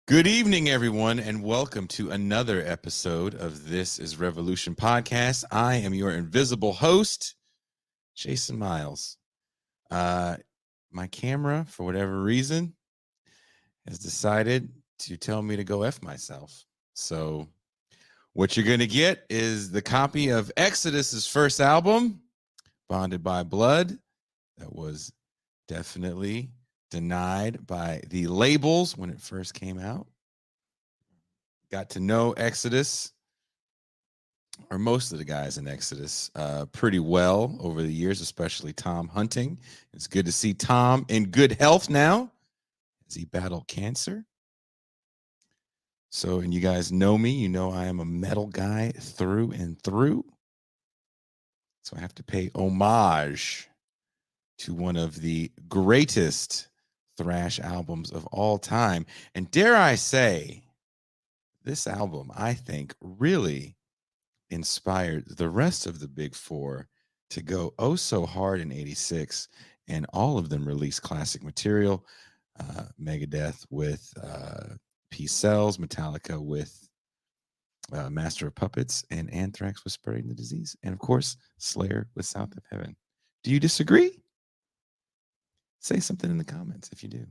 Good evening, everyone, and welcome to another episode of This is Revolution podcast. I am your invisible host, Jason Miles. My camera, for whatever reason, has decided to tell me to go F myself. So what you're going to get is the copy of Exodus's first album, Bonded by Blood, that was definitely denied by the labels when it first came out. Got to know Exodus, or most of the guys in Exodus, pretty well over the years, especially Tom Hunting. It's good to see Tom in good health now as he battled cancer. So, and you guys know me, you know I am a metal guy through and through. So I have to pay homage to one of the greatest thrash albums of all time. And dare I say, this album, I think, really inspired the rest of the big four to go oh so hard in 86, and all of them released classic material. Megadeth with Peace Cells, Metallica with Master of Puppets, and Anthrax with Spreading the Disease, and of course Slayer with South of Heaven. Do you disagree? Say something in the comments if you do.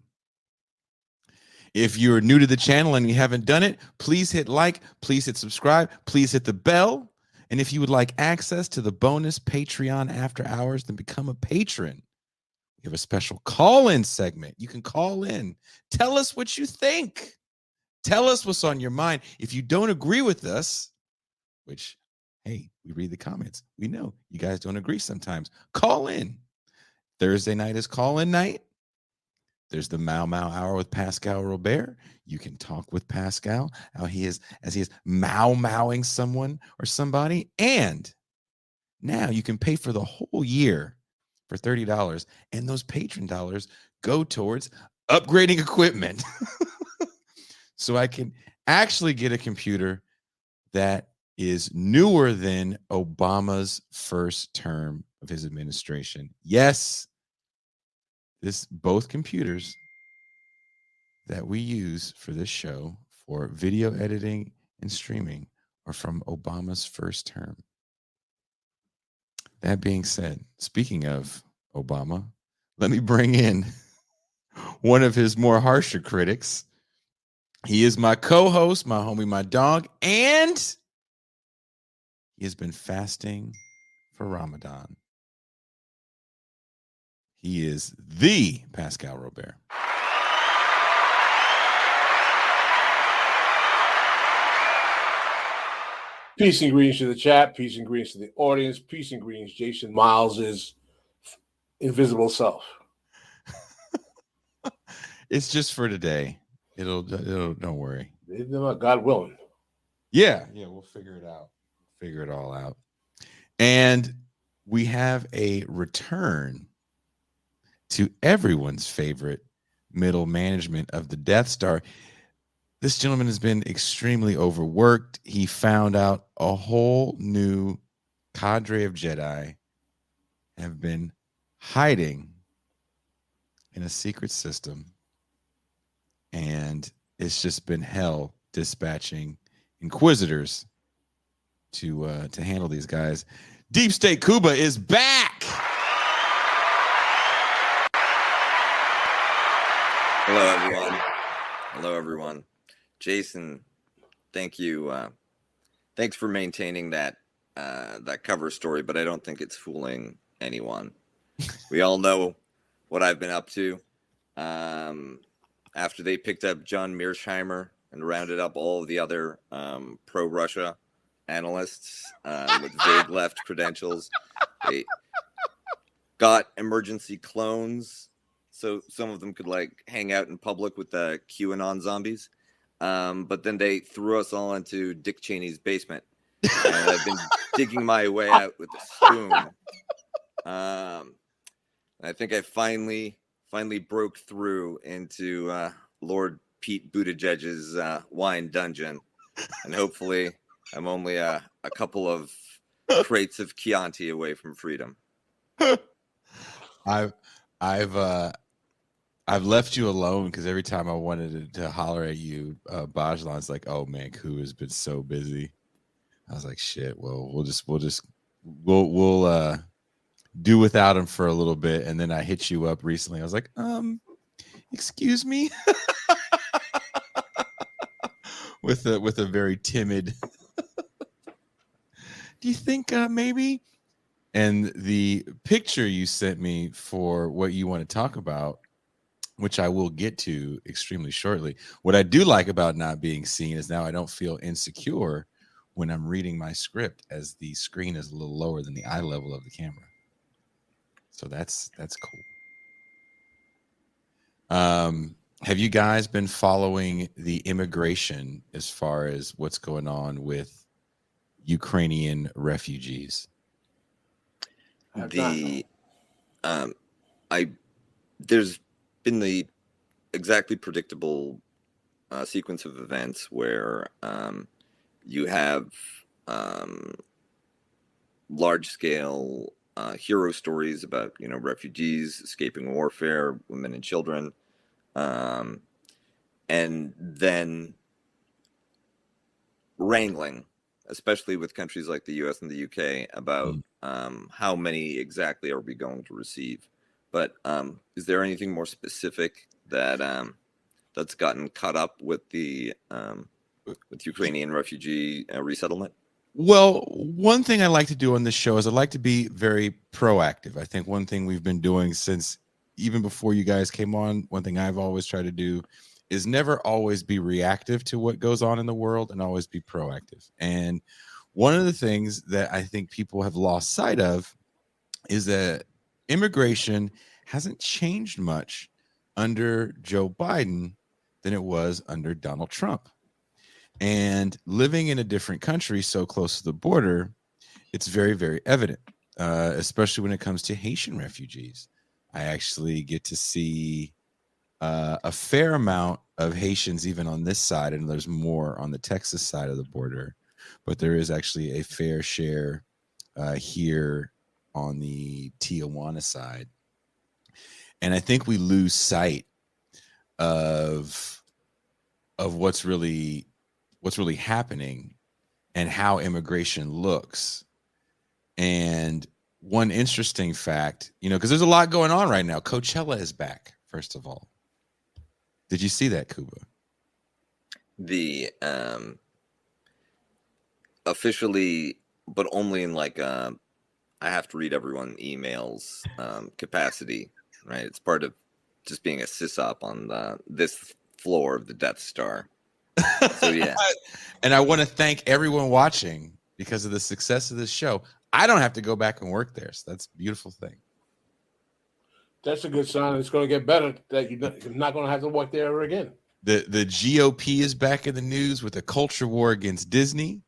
If you're new to the channel and you haven't done it, please hit like, please hit subscribe, please hit the bell. And if you would like access to the bonus Patreon after hours, then become a patron. We have a special call-in segment. You can call in. Tell us what you think. Tell us what's on your mind. If you don't agree with us, which, hey, we read the comments. We know you guys don't agree sometimes. Call in. Thursday night is call-in night. There's the Mau Mau Hour with Pascal Robert. You can talk with Pascal how he is as he is Mau Mauing someone or somebody. And now you can pay for the whole year for $30, and those patron dollars go towards upgrading equipment. So I can actually get a computer that is newer than Obama's first term of his administration. Yes, both computers that we use for this show for video editing and streaming are from Obama's first term. That being said, speaking of Obama, let me bring in one of his more harsher critics. He is my co-host, my homie, my dog, and he has been fasting for Ramadan. He is the Pascal Robert. Peace and greetings to the chat. Peace and greetings to the audience. Peace and greetings, Jason Miles' invisible self. It's just for today. It'll don't worry. God willing. Yeah, we'll figure it out. Figure it all out. And we have a return to everyone's favorite middle management of the Death Star. This gentleman has been extremely overworked. He found out a whole new cadre of Jedi have been hiding in a secret system, and it's just been hell dispatching inquisitors to handle these guys. Deep State Kuba is back. Hello, everyone. Jason, thank you. Thanks for maintaining that cover story, but I don't think it's fooling anyone. We all know what I've been up to. After they picked up John Mearsheimer and rounded up all of the other pro-Russia analysts with vague left credentials, they got emergency clones so some of them could hang out in public with the QAnon zombies. But then they threw us all into Dick Cheney's basement. And I've been digging my way out with a spoon. I think I finally broke through into Lord Pete Buttigieg's wine dungeon. And hopefully I'm only a couple of crates of Chianti away from freedom. I've left you alone because every time I wanted to holler at you, Bajalan's like, "Oh man, Kuba's been so busy." I was like, "Shit, well, we'll do without him for a little bit." And then I hit you up recently. I was like, excuse me, with a very timid. Do you think maybe? And the picture you sent me for what you want to talk about, which I will get to extremely shortly. What I do like about not being seen is now I don't feel insecure when I'm reading my script, as the screen is a little lower than the eye level of the camera. So that's cool. Have you guys been following the immigration as far as what's going on with Ukrainian refugees? There's been the exactly predictable sequence of events where you have large scale hero stories about refugees escaping warfare, women and children, and then wrangling, especially with countries like the US and the UK, about how many exactly are we going to receive. But is there anything more specific that that's gotten caught up with the with Ukrainian refugee resettlement? Well, one thing I like to do on this show is I like to be very proactive. I think one thing we've been doing since even before you guys came on, one thing I've always tried to do is never always be reactive to what goes on in the world and always be proactive. And one of the things that I think people have lost sight of is that immigration hasn't changed much under Joe Biden than it was under Donald Trump. And living in a different country so close to the border, it's very, very evident, especially when it comes to Haitian refugees. I actually get to see a fair amount of Haitians even on this side, and there's more on the Texas side of the border, but there is actually a fair share here on the Tijuana side. And I think we lose sight of what's really happening and how immigration looks. And one interesting fact, because there's a lot going on right now. Coachella is back, first of all. Did you see that, Kuba? The officially, but only in like I have to read everyone emails capacity, right? It's part of just being a sysop on this floor of the Death Star. So yeah. And I want to thank everyone watching because of the success of this show. I don't have to go back and work there, so that's a beautiful thing. That's a good sign. It's going to get better. That you're not going to have to work there ever again. The GOP is back in the news with a culture war against Disney.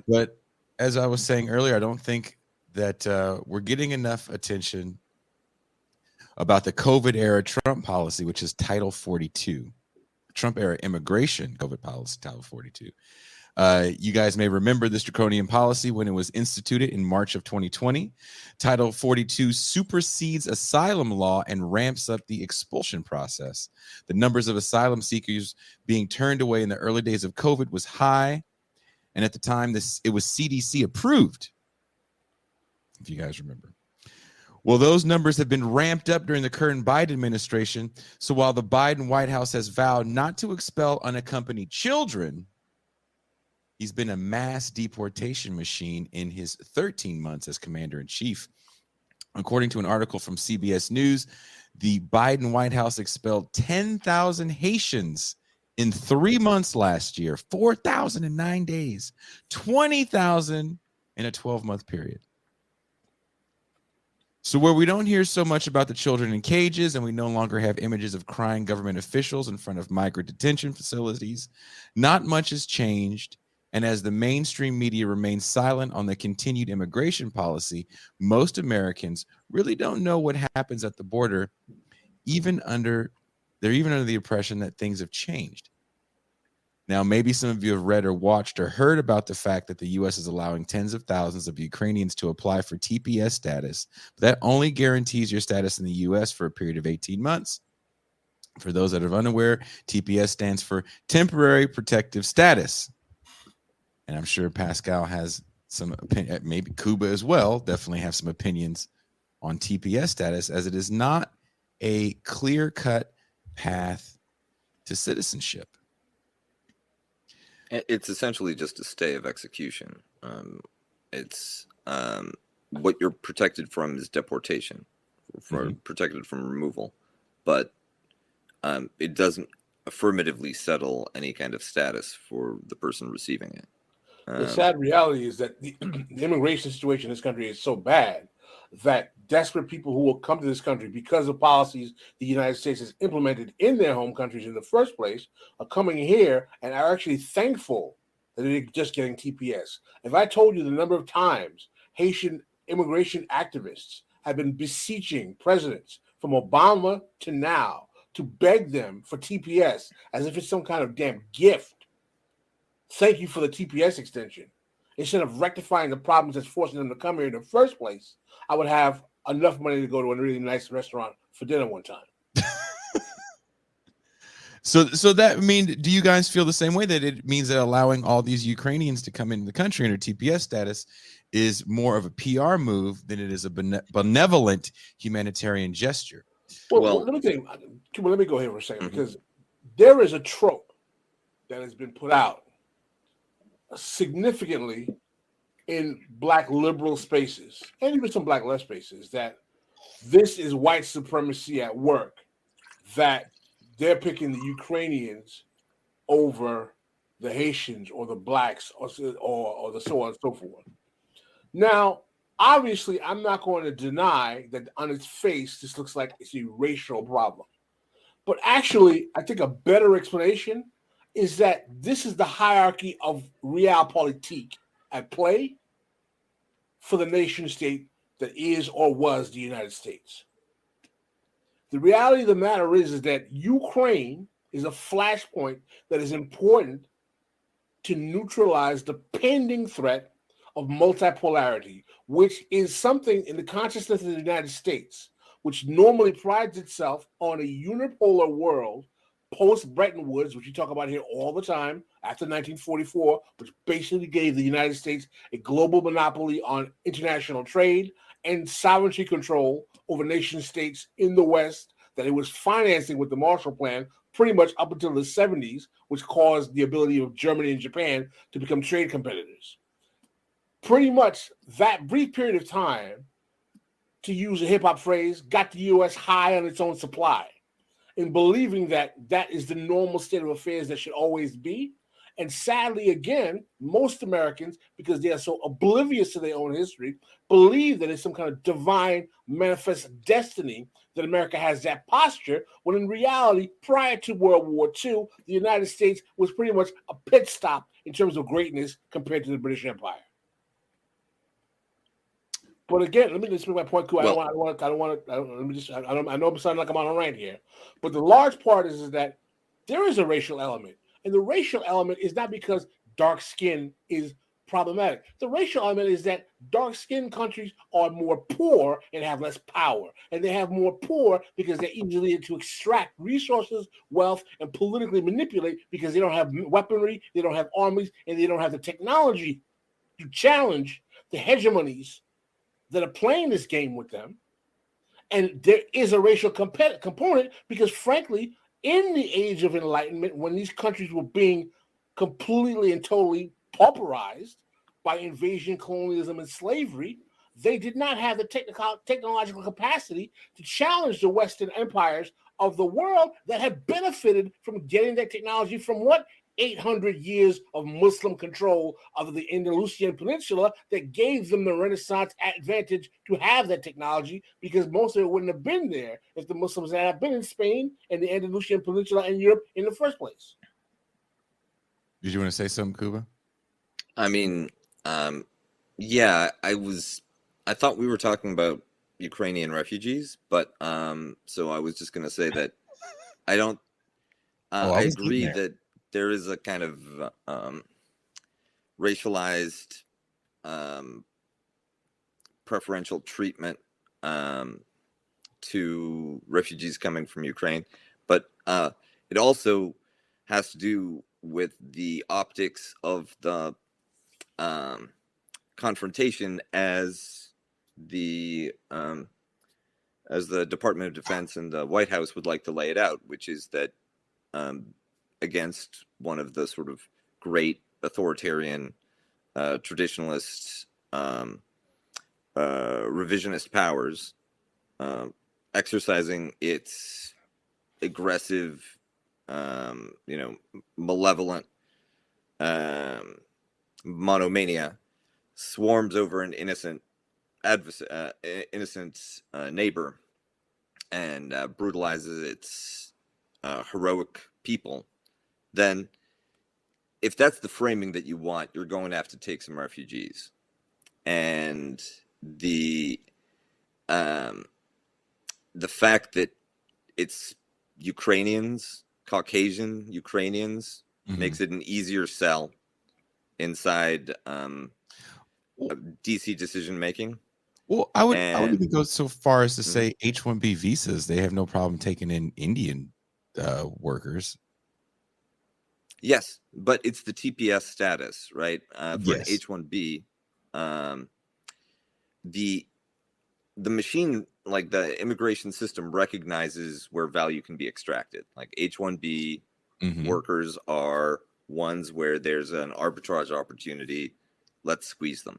But as I was saying earlier, I don't think that we're getting enough attention about the COVID era Trump policy, which is Title 42. Trump era immigration COVID policy, Title 42. You guys may remember this draconian policy when it was instituted in March of 2020. Title 42 supersedes asylum law and ramps up the expulsion process. The numbers of asylum seekers being turned away in the early days of COVID was high. And at the time, it was CDC approved, if you guys remember. Well, those numbers have been ramped up during the current Biden administration. So while the Biden White House has vowed not to expel unaccompanied children, he's been a mass deportation machine in his 13 months as commander-in-chief. According to an article from CBS News, the Biden White House expelled 10,000 Haitians in 3 months last year, 4,000 in 9 days, 20,000 in a 12-month period. So where we don't hear so much about the children in cages and we no longer have images of crying government officials in front of migrant detention facilities, not much has changed. And as the mainstream media remains silent on the continued immigration policy, most Americans really don't know what happens at the border, they're even under the impression that things have changed. Now, maybe some of you have read or watched or heard about the fact that the U.S. is allowing tens of thousands of Ukrainians to apply for TPS status. But that only guarantees your status in the U.S. for a period of 18 months. For those that are unaware, TPS stands for Temporary Protective Status. And I'm sure Pascal has some opinion, maybe Kuba as well, definitely have some opinions on TPS status, as it is not a clear-cut path to citizenship. It's essentially just a stay of execution. It's what you're protected from is deportation, protected from removal, but it doesn't affirmatively settle any kind of status for the person receiving it. The sad reality is that the immigration situation in this country is so bad that desperate people who will come to this country because of policies the United States has implemented in their home countries in the first place are coming here and are actually thankful that they're just getting TPS. If I told you the number of times Haitian immigration activists have been beseeching presidents from Obama to now to beg them for TPS as if it's some kind of damn gift, thank you for the TPS extension, instead of rectifying the problems that's forcing them to come here in the first place, I would have enough money to go to a really nice restaurant for dinner one time. So that, I mean, do you guys feel the same way, that it means that allowing all these Ukrainians to come into the country under TPS status is more of a PR move than it is a benevolent humanitarian gesture? Well, let me tell you, let me go here for a second, because there is a trope that has been put out significantly in Black liberal spaces and even some Black left spaces that this is white supremacy at work, that they're picking the Ukrainians over the Haitians or the Blacks or the so on and so forth. Now, obviously, I'm not going to deny that on its face, this looks like it's a racial problem. But actually, I think a better explanation is that this is the hierarchy of realpolitik at play for the nation state that is or was the United States. The reality of the matter is that Ukraine is a flashpoint that is important to neutralize the pending threat of multipolarity, which is something in the consciousness of the United States, which normally prides itself on a unipolar world post-Bretton Woods, which you talk about here all the time, after 1944, which basically gave the United States a global monopoly on international trade and sovereignty control over nation states in the West that it was financing with the Marshall Plan pretty much up until the 70s, which caused the ability of Germany and Japan to become trade competitors. Pretty much that brief period of time, to use a hip-hop phrase, got the U.S. high on its own supply, in believing that that is the normal state of affairs that should always be. And sadly, again, most Americans, because they are so oblivious to their own history, believe that it's some kind of divine manifest destiny that America has that posture, when in reality, prior to World War II, the United States was pretty much a pit stop in terms of greatness compared to the British Empire. But again, let me just make my point, Kuba. I know I'm sounding like I'm on a rant here, but the large part is that there is a racial element, and the racial element is not because dark skin is problematic. The racial element is that dark skinned countries are more poor and have less power, and they have more poor because they're easily to extract resources, wealth, and politically manipulate because they don't have weaponry, they don't have armies, and they don't have the technology to challenge the hegemonies that are playing this game with them. And there is a racial component because, frankly, in the age of enlightenment, when these countries were being completely and totally pauperized by invasion, colonialism, and slavery, they did not have the technological capacity to challenge the Western empires of the world that had benefited from getting that technology from what? 800 years of Muslim control of the Andalusian Peninsula that gave them the Renaissance advantage to have that technology, because most of it wouldn't have been there if the Muslims had been in Spain and the Andalusian Peninsula and Europe in the first place. Did you want to say something, Kuba? I mean, yeah, I thought we were talking about Ukrainian refugees, but so I was just going to say that I don't, I agree that there is a kind of racialized preferential treatment to refugees coming from Ukraine. but it also has to do with the optics of the confrontation as the Department of Defense and the White House would like to lay it out, which is that against one of the sort of great authoritarian traditionalist revisionist powers, exercising its aggressive, malevolent monomania, swarms over an innocent neighbor and brutalizes its heroic people, then if that's the framing that you want, you're going to have to take some refugees. And the fact that it's Ukrainians, Caucasian Ukrainians, makes it an easier sell inside DC decision making. Well, I would even go so far as to say H-1B visas, they have no problem taking in Indian workers. Yes, but it's the TPS status, right? For an H-1B, the machine, like the immigration system, recognizes where value can be extracted. Like H-1B workers are ones where there's an arbitrage opportunity. Let's squeeze them.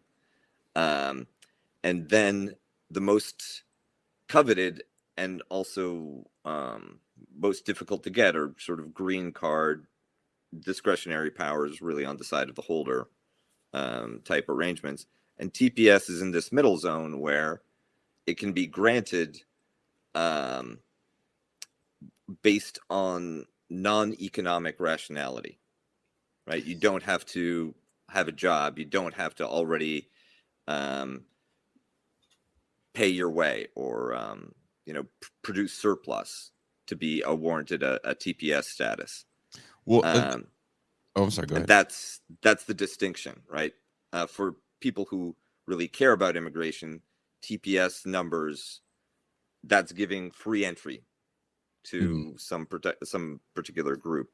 And then the most coveted and also most difficult to get are sort of green card, discretionary powers, really on the side of the holder type arrangements. And TPS is in this middle zone where it can be granted based on non-economic rationality, right? You don't have to have a job. You don't have to already pay your way or produce surplus to be warranted a TPS status. Well, I'm sorry. Go ahead. That's the distinction, right? For people who really care about immigration, TPS numbers, that's giving free entry to some particular group,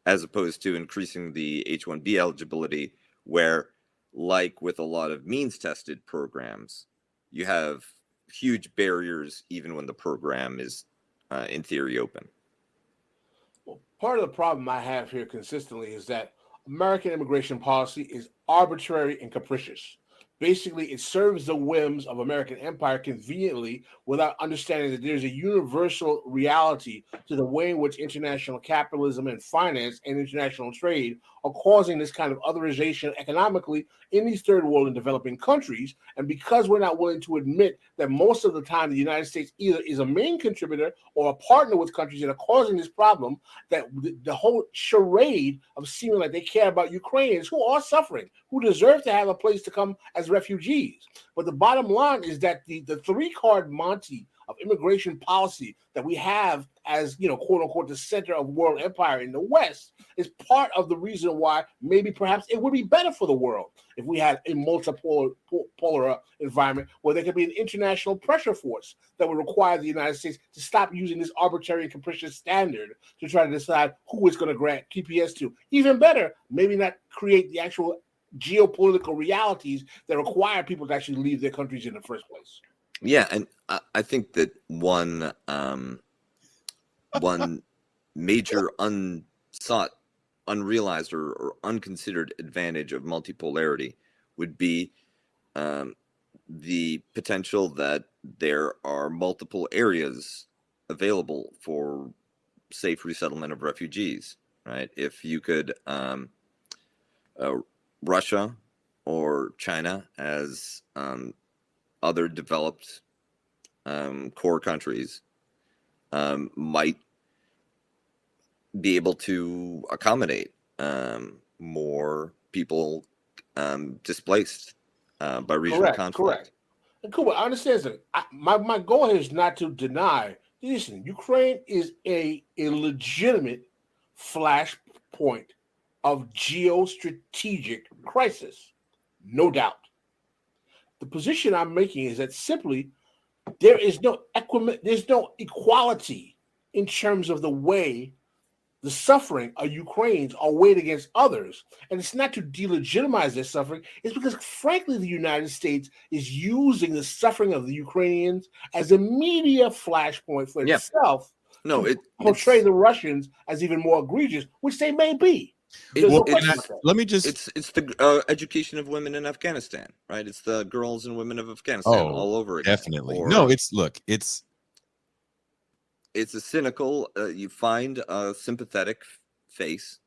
as opposed to increasing the H-1B eligibility, where, like with a lot of means-tested programs, you have huge barriers even when the program is, in theory, open. Well, part of the problem I have here consistently is that American immigration policy is arbitrary and capricious. Basically, it serves the whims of American empire conveniently without understanding that there's a universal reality to the way in which international capitalism and finance and international trade are causing this kind of otherization economically in these third world and developing countries. And because we're not willing to admit that most of the time the United States either is a main contributor or a partner with countries that are causing this problem, that the whole charade of seeming like they care about Ukrainians who are suffering, who deserve to have a place to come as refugees. But the bottom line is that the three-card Monte of immigration policy that we have as, quote unquote, the center of world empire in the West is part of the reason why maybe perhaps it would be better for the world if we had a multipolar environment where there could be an international pressure force that would require the United States to stop using this arbitrary and capricious standard to try to decide who it's going to grant TPS to. Even better, maybe not create the actual geopolitical realities that require people to actually leave their countries in the first place. Yeah, and I think that one major unsought, unrealized, or unconsidered advantage of multipolarity would be the potential that there are multiple areas available for safe resettlement of refugees, right? If you could, Russia or China as other developed core countries might be able to accommodate more people displaced by regional conflict. Correct. And Kuba, I understand that. My goal here is not to deny. Listen, Ukraine is a legitimate flashpoint of geostrategic crisis, no doubt. The position I'm making is that simply there is no equality in terms of the way the suffering of Ukrainians are weighed against others. And it's not to delegitimize their suffering, it's because, frankly, the United States is using the suffering of the Ukrainians as a media flashpoint for itself to portray the Russians as even more egregious, which they may be. Let me just... It's the education of women in Afghanistan, right? It's the girls and women of Afghanistan all over again. Definitely. No, it's a cynical, you find a sympathetic face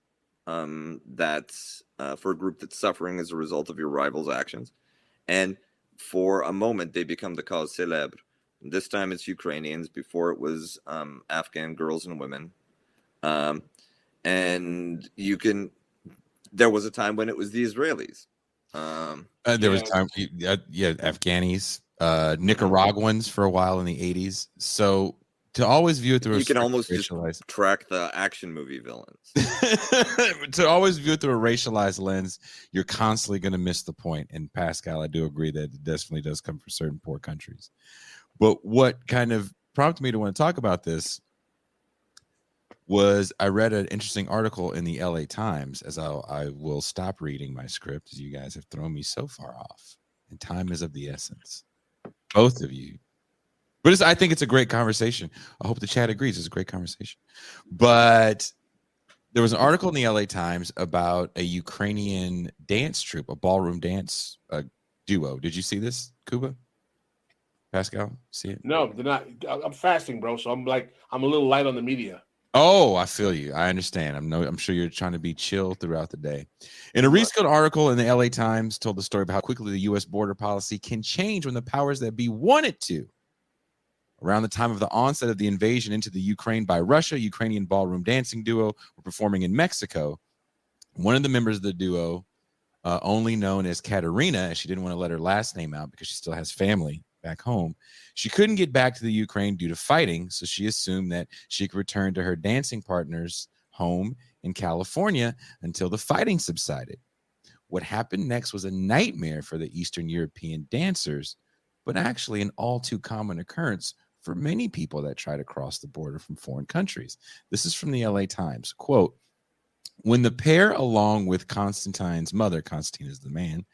that's for a group that's suffering as a result of your rival's actions. And for a moment, they become the cause célèbre. This time it's Ukrainians. Before it was Afghan girls and women. And there was a time when it was the Israelis. There was time, Afghanis, Nicaraguans for a while in the 80s. So to always view it through you can almost just track the action movie villains. To always view it through a racialized lens, you're constantly going to miss the point. And Pascal, I do agree that it definitely does come from certain poor countries. But what kind of prompted me to want to talk about this was I read an interesting article in the LA Times, as I will stop reading my script as you guys have thrown me so far off. And time is of the essence. Both of you. But I think it's a great conversation. I hope the chat agrees. It's a great conversation. But there was an article in the LA Times about a Ukrainian dance troupe, a ballroom dance duo. Did you see this, Kuba? Pascal, see it? No, they're not. I'm fasting, bro. So I'm a little light on the media. Oh, I feel you. I understand. I'm sure you're trying to be chill throughout the day. In a recent article in the LA Times told the story about how quickly the U.S. border policy can change when the powers that be want it to. Around the time of the onset of the invasion into the Ukraine by Russia, Ukrainian ballroom dancing duo were performing in Mexico. One of the members of the duo, only known as Katerina, as she didn't want to let her last name out because she still has family back home, she couldn't get back to the Ukraine due to fighting, so she assumed that she could return to her dancing partner's home in California until the fighting subsided. What happened next was a nightmare for the Eastern European dancers, but actually an all too common occurrence for many people that try to cross the border from foreign countries. This is from the LA Times. Quote, when the pair, along with Constantine's mother, Constantine is the man,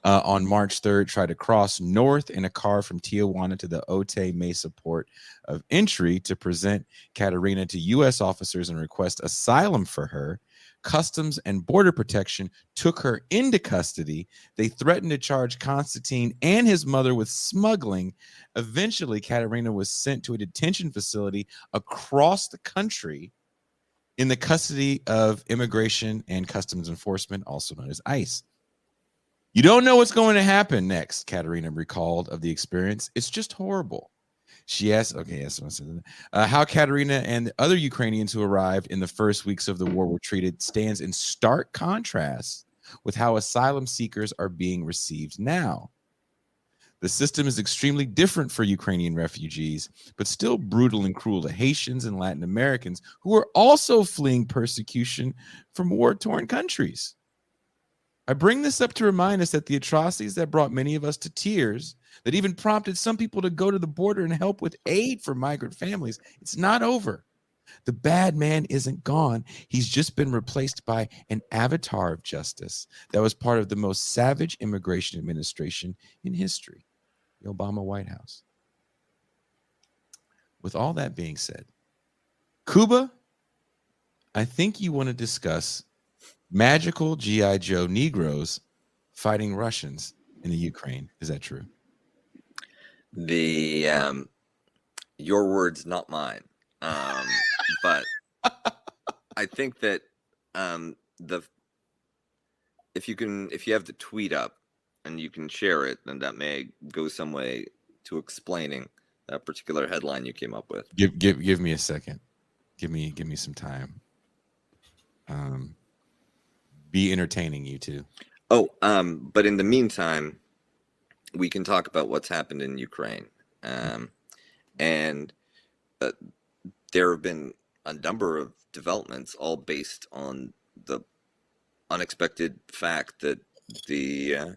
on March 3rd, tried to cross north in a car from Tijuana to the Otay Mesa port of entry to present Katerina to U.S. officers and request asylum for her, Customs and Border Protection took her into custody. They threatened to charge Constantine and his mother with smuggling. Eventually, Katerina was sent to a detention facility across the country in the custody of Immigration and Customs Enforcement, also known as ICE. You don't know what's going to happen next, Katerina recalled of the experience. It's just horrible. She asked, how Katerina and the other Ukrainians who arrived in the first weeks of the war were treated stands in stark contrast with how asylum seekers are being received now. The system is extremely different for Ukrainian refugees, but still brutal and cruel to Haitians and Latin Americans who are also fleeing persecution from war-torn countries. I bring this up to remind us that the atrocities that brought many of us to tears, that even prompted some people to go to the border and help with aid for migrant families, it's not over. The bad man isn't gone. He's just been replaced by an avatar of justice that was part of the most savage immigration administration in history, the Obama White House. With all that being said, Kuba, I think you want to discuss magical G.I. Joe Negroes fighting Russians in the Ukraine. Is that true? Your words, not mine. But I think that if you have the tweet up and you can share it, then that may go some way to explaining that particular headline you came up with. Give me a second. Give me some time. Be entertaining, you two. Oh, but in the meantime, we can talk about what's happened in Ukraine. And there have been a number of developments, all based on the unexpected fact that the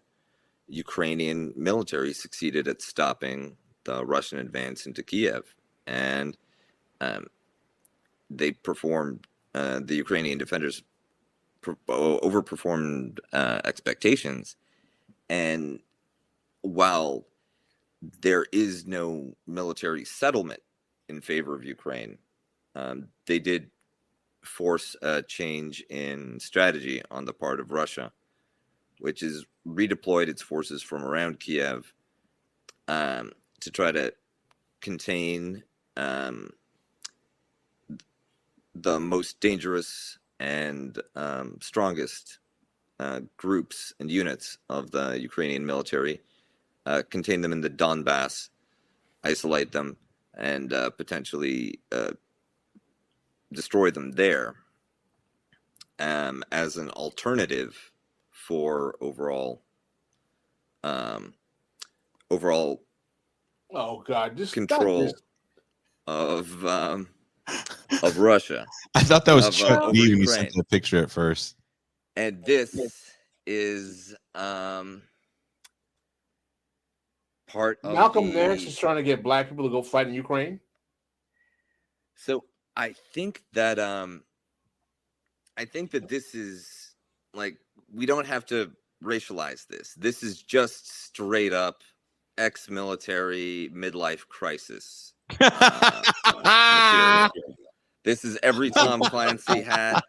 Ukrainian military succeeded at stopping the Russian advance into Kiev. And they performed, the Ukrainian defenders overperformed expectations. And while there is no military settlement in favor of Ukraine, they did force a change in strategy on the part of Russia, which is redeployed its forces from around Kiev to try to contain the most dangerous and strongest groups and units of the Ukrainian military, contain them in the Donbass, isolate them, and potentially destroy them there, as an alternative for overall Oh God, just control of Russia. I thought that was Of, Chuck of Lee when you Ukraine. sent that picture at first. And this is part of Malcolm Nance is trying to get black people to go fight in Ukraine. So I think that this is like, we don't have to racialize this. This is just straight up ex-military midlife crisis. Material. This is every Tom Clancy hat.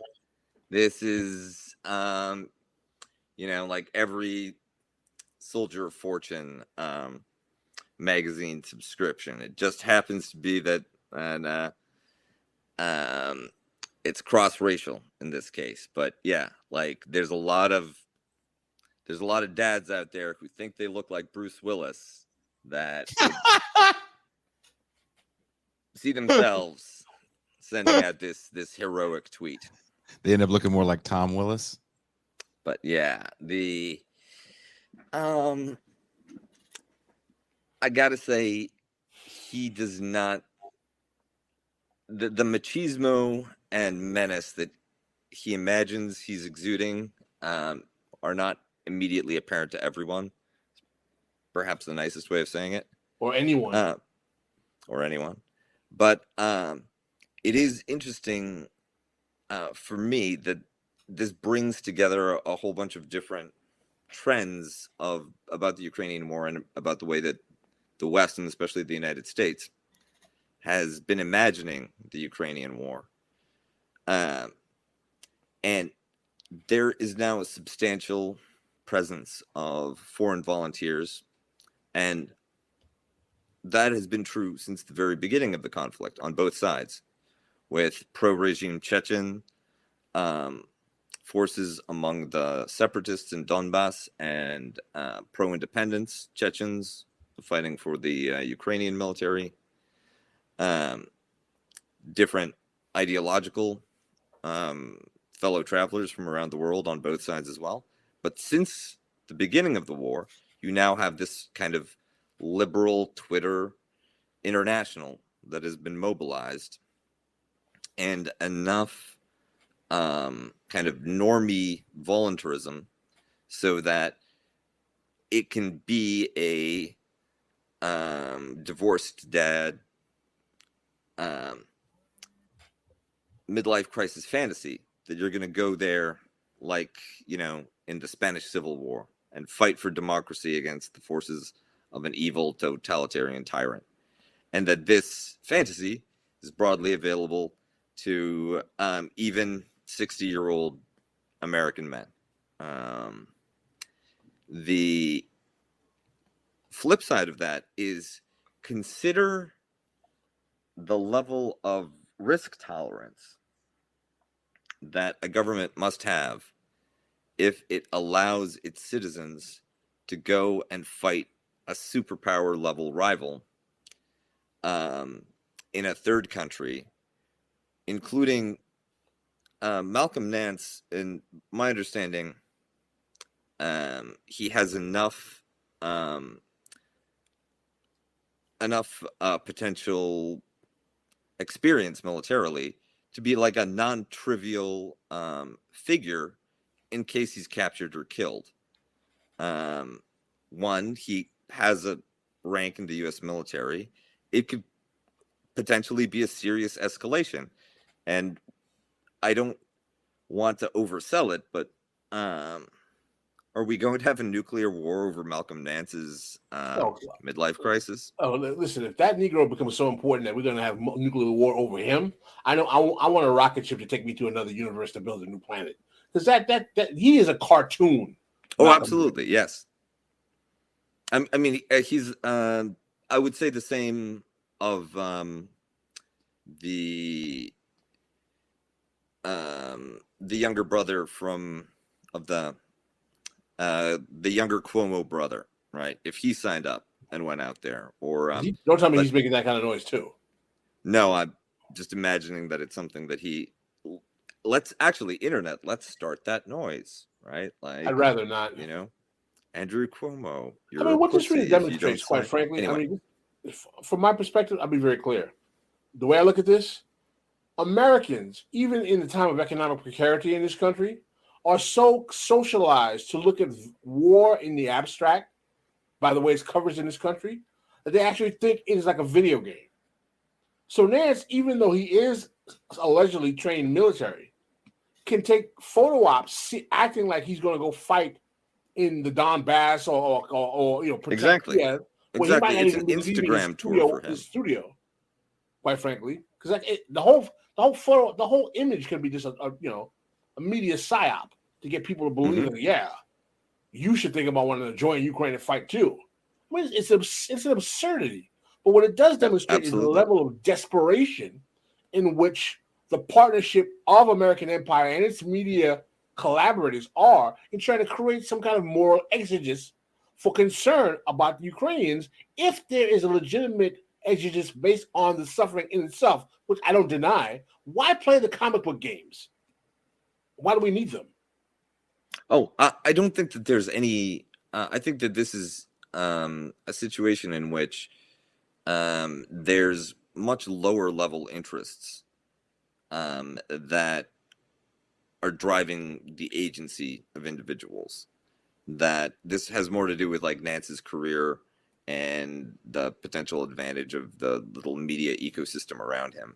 This is like every Soldier of Fortune magazine subscription. It just happens to be that, and it's cross-racial in this case. But yeah, like there's a lot of dads out there who think they look like Bruce Willis that see themselves sending out this heroic tweet. They end up looking more like Tom Willis. But yeah, I gotta say, he does not, the machismo and menace that he imagines he's exuding are not immediately apparent to everyone. Perhaps the nicest way of saying it. Or anyone. But it is interesting for me that this brings together a whole bunch of different trends about the Ukrainian war and about the way that the West, and especially the United States, has been imagining the Ukrainian war. And there is now a substantial presence of foreign volunteers, and that has been true since the very beginning of the conflict on both sides, with pro-regime Chechen forces among the separatists in Donbass and pro-independence Chechens fighting for the Ukrainian military. Different ideological fellow travelers from around the world on both sides as well. But since the beginning of the war, you now have this kind of liberal Twitter international that has been mobilized, and enough kind of normie voluntarism so that it can be a divorced dad midlife crisis fantasy that you're going to go there like, in the Spanish Civil War and fight for democracy against the forces of an evil totalitarian tyrant. And that this fantasy is broadly available to even 60-year-old American men. The flip side of that is, consider the level of risk tolerance that a government must have if it allows its citizens to go and fight a superpower level rival in a third country, including Malcolm Nance. In my understanding, he has enough potential experience militarily to be like a non-trivial figure in case he's captured or killed. One, he has a rank in the U.S. military. It could potentially be a serious escalation. And I don't want to oversell it, but are we going to have a nuclear war over Malcolm Nance's Oh, midlife crisis? oh, listen, if that Negro becomes so important that we're going to have nuclear war over him, I know I want a rocket ship to take me to another universe to build a new planet. Because that he is a cartoon. Oh, Malcolm. absolutely, yes. I mean, he's. I would say the same of the younger brother of the younger Cuomo brother, right? If he signed up and went out there, or don't tell me he's making that kind of noise too. No, I'm just imagining that it's something that let's start that noise, right? Like, I'd rather not. You know, Andrew Cuomo. I mean, what this really demonstrates, quite frankly, anyway. I mean, from my perspective, I'll be very clear. The way I look at this, Americans, even in the time of economic precarity in this country, are so socialized to look at war in the abstract, by the way it's covered in this country, that they actually think it is like a video game. So Nance, even though he is allegedly trained military, can take photo ops acting like he's going to go fight in the Donbass or protect exactly. Kiev, exactly. It's an Instagram tour for him. His studio, quite frankly, because the whole image can be just a media psyop to get people to believe that you should think about wanting to join Ukraine and fight too. I mean, it's an absurdity. But what it does demonstrate is the level of desperation in which the partnership of American empire and its media collaborators are in trying to create some kind of moral exegesis for concern about the Ukrainians if there is a legitimate exegesis based on the suffering in itself, which I don't deny. Why play the comic book games? Why do we need them? Oh, I don't think that there's any. I think that this is a situation in which there's much lower level interests that are driving the agency of individuals. That this has more to do with like Nance's career and the potential advantage of the little media ecosystem around him.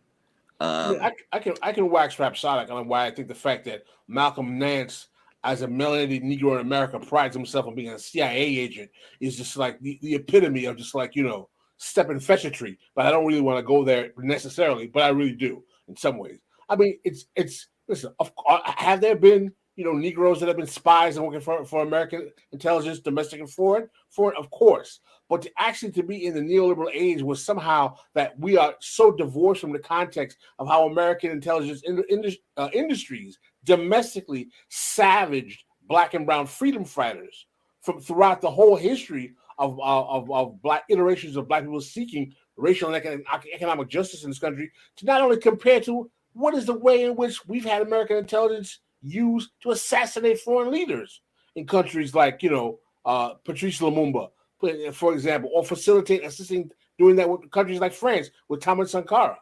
I can wax rhapsodic on why I think the fact that Malcolm Nance, as a melanated Negro in America, prides himself on being a CIA agent is just like the epitome of just like, step and fetch a tree. But I don't really want to go there necessarily, but I really do in some ways. I mean, it's listen, have there been, Negroes that have been spies and working for American intelligence, domestic and foreign? Foreign, of course. But to be in the neoliberal age was somehow that we are so divorced from the context of how American intelligence industries domestically savaged Black and brown freedom fighters from throughout the whole history of Black iterations of Black people seeking racial and economic justice in this country, to not only compare to what is the way in which we've had American intelligence used to assassinate foreign leaders in countries like, Patrice Lumumba, for example, or assisting doing that with countries like France with Thomas Sankara.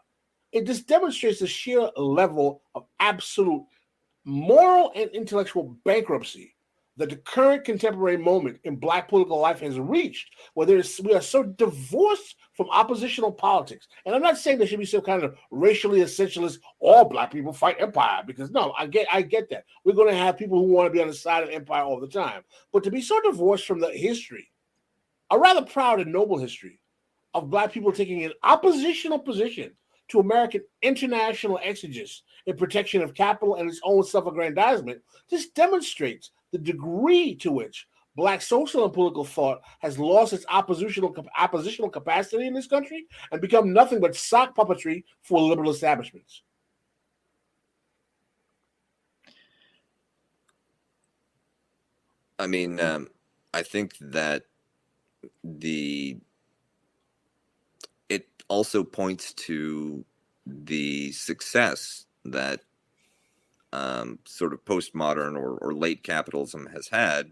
It just demonstrates the sheer level of absolute moral and intellectual bankruptcy that the current contemporary moment in Black political life has reached, where we are so divorced from oppositional politics. And I'm not saying there should be some kind of racially essentialist, all Black people fight empire, because no, I get that. We're going to have people who want to be on the side of empire all the time. But to be so divorced from the history, a rather proud and noble history of Black people taking an oppositional position to American international exegesis in protection of capital and its own self-aggrandizement, this demonstrates the degree to which Black social and political thought has lost its oppositional capacity in this country and become nothing but sock puppetry for liberal establishments. I mean, I think that it also points to the success that sort of postmodern or late capitalism has had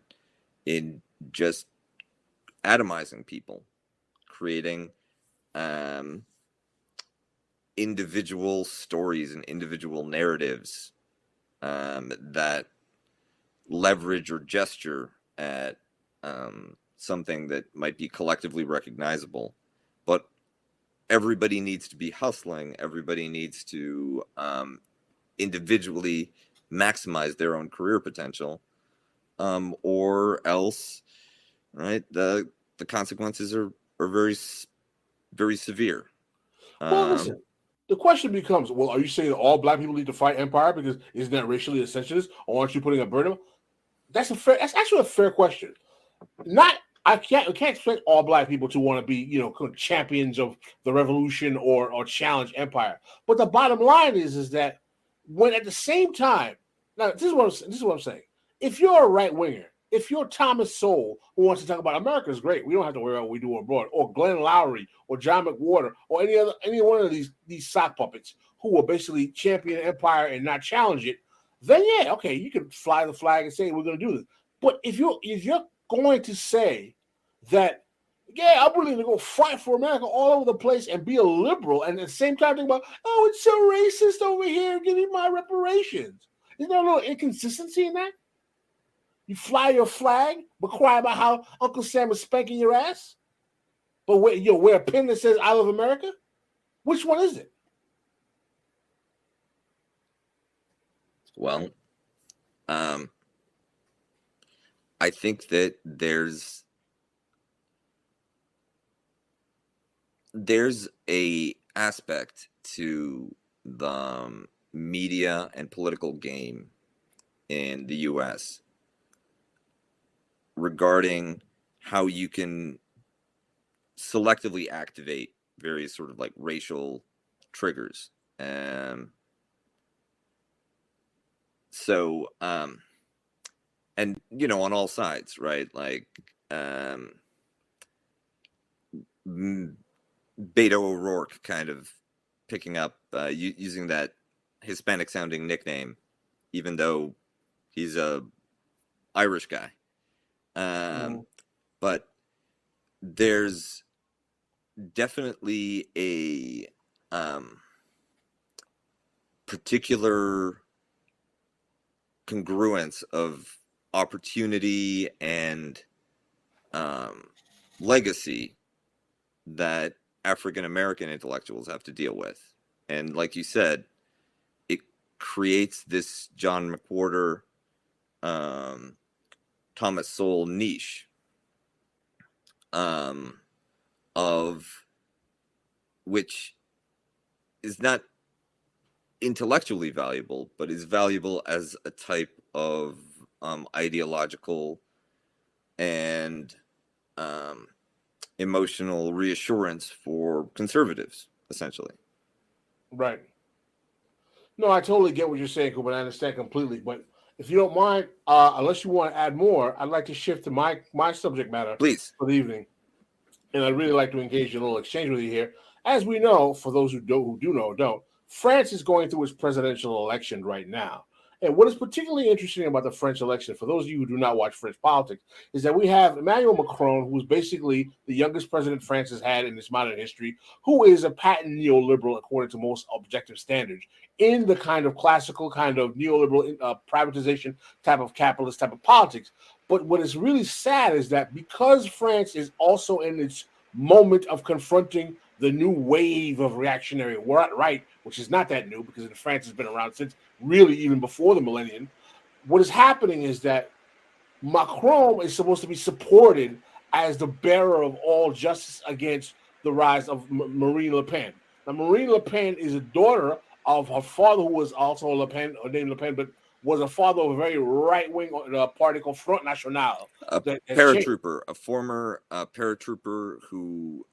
in just atomizing people, creating individual stories and individual narratives that leverage or gesture at something that might be collectively recognizable, but everybody needs to be hustling. Everybody needs to individually maximize their own career potential, or else, right? The consequences are very, very severe. Well, listen. The question becomes: well, are you saying that all black people need to fight empire because isn't that racially essentialist, or aren't you putting a burden? That's actually a fair question. I can't expect all black people to want to be, champions of the revolution or challenge empire. But the bottom line is that when at the same time, now this is what I'm saying. If you're a right winger, if you're Thomas Sowell who wants to talk about America is great, we don't have to worry about what we do abroad, or Glenn Lowry or John McWhorter or any one of these sock puppets who will basically champion empire and not challenge it, then yeah, okay, you can fly the flag and say we're going to do this. But if you're going to say that, yeah, I'm willing to go fight for America all over the place and be a liberal, and at the same time think about, oh, it's so racist over here, give me my reparations. Is there a little inconsistency in that? You fly your flag, but cry about how Uncle Sam is spanking your ass, but wear a pin that says "I love America." Which one is it? Well, I think that there's a aspect to the media and political game in the U.S. regarding how you can selectively activate various sort of like racial triggers. So, and on all sides, right? Like, Beto O'Rourke kind of picking up, using that Hispanic sounding nickname, even though he's a Irish guy. But there's definitely a particular congruence of opportunity and legacy that African American intellectuals have to deal with. And like you said, it creates this John McWhorter, Thomas Sowell niche of which is not intellectually valuable, but is valuable as a type of ideological and emotional reassurance for conservatives, essentially. Right. No, I totally get what you're saying, Kuba, and I understand completely. But if you don't mind, unless you want to add more, I'd like to shift to my subject matter, please, for the evening. And I'd really like to engage in a little exchange with you here. As we know, for those who do know or don't, France is going through its presidential election right now. And what is particularly interesting about the French election, for those of you who do not watch French politics, is that we have Emmanuel Macron, who is basically the youngest president France has had in its modern history, who is a patent neoliberal according to most objective standards, in the kind of classical kind of neoliberal privatization type of capitalist type of politics. But what is really sad is that because France is also in its moment of confronting the new wave of reactionary right, which is not that new because France has been around since really even before the millennium, what is happening is that Macron is supposed to be supported as the bearer of all justice against the rise of Marine Le Pen. Now, Marine Le Pen is a daughter of her father, who was also Le Pen, or named Le Pen, but was a father of a very right-wing party called Front National. A paratrooper, a former paratrooper who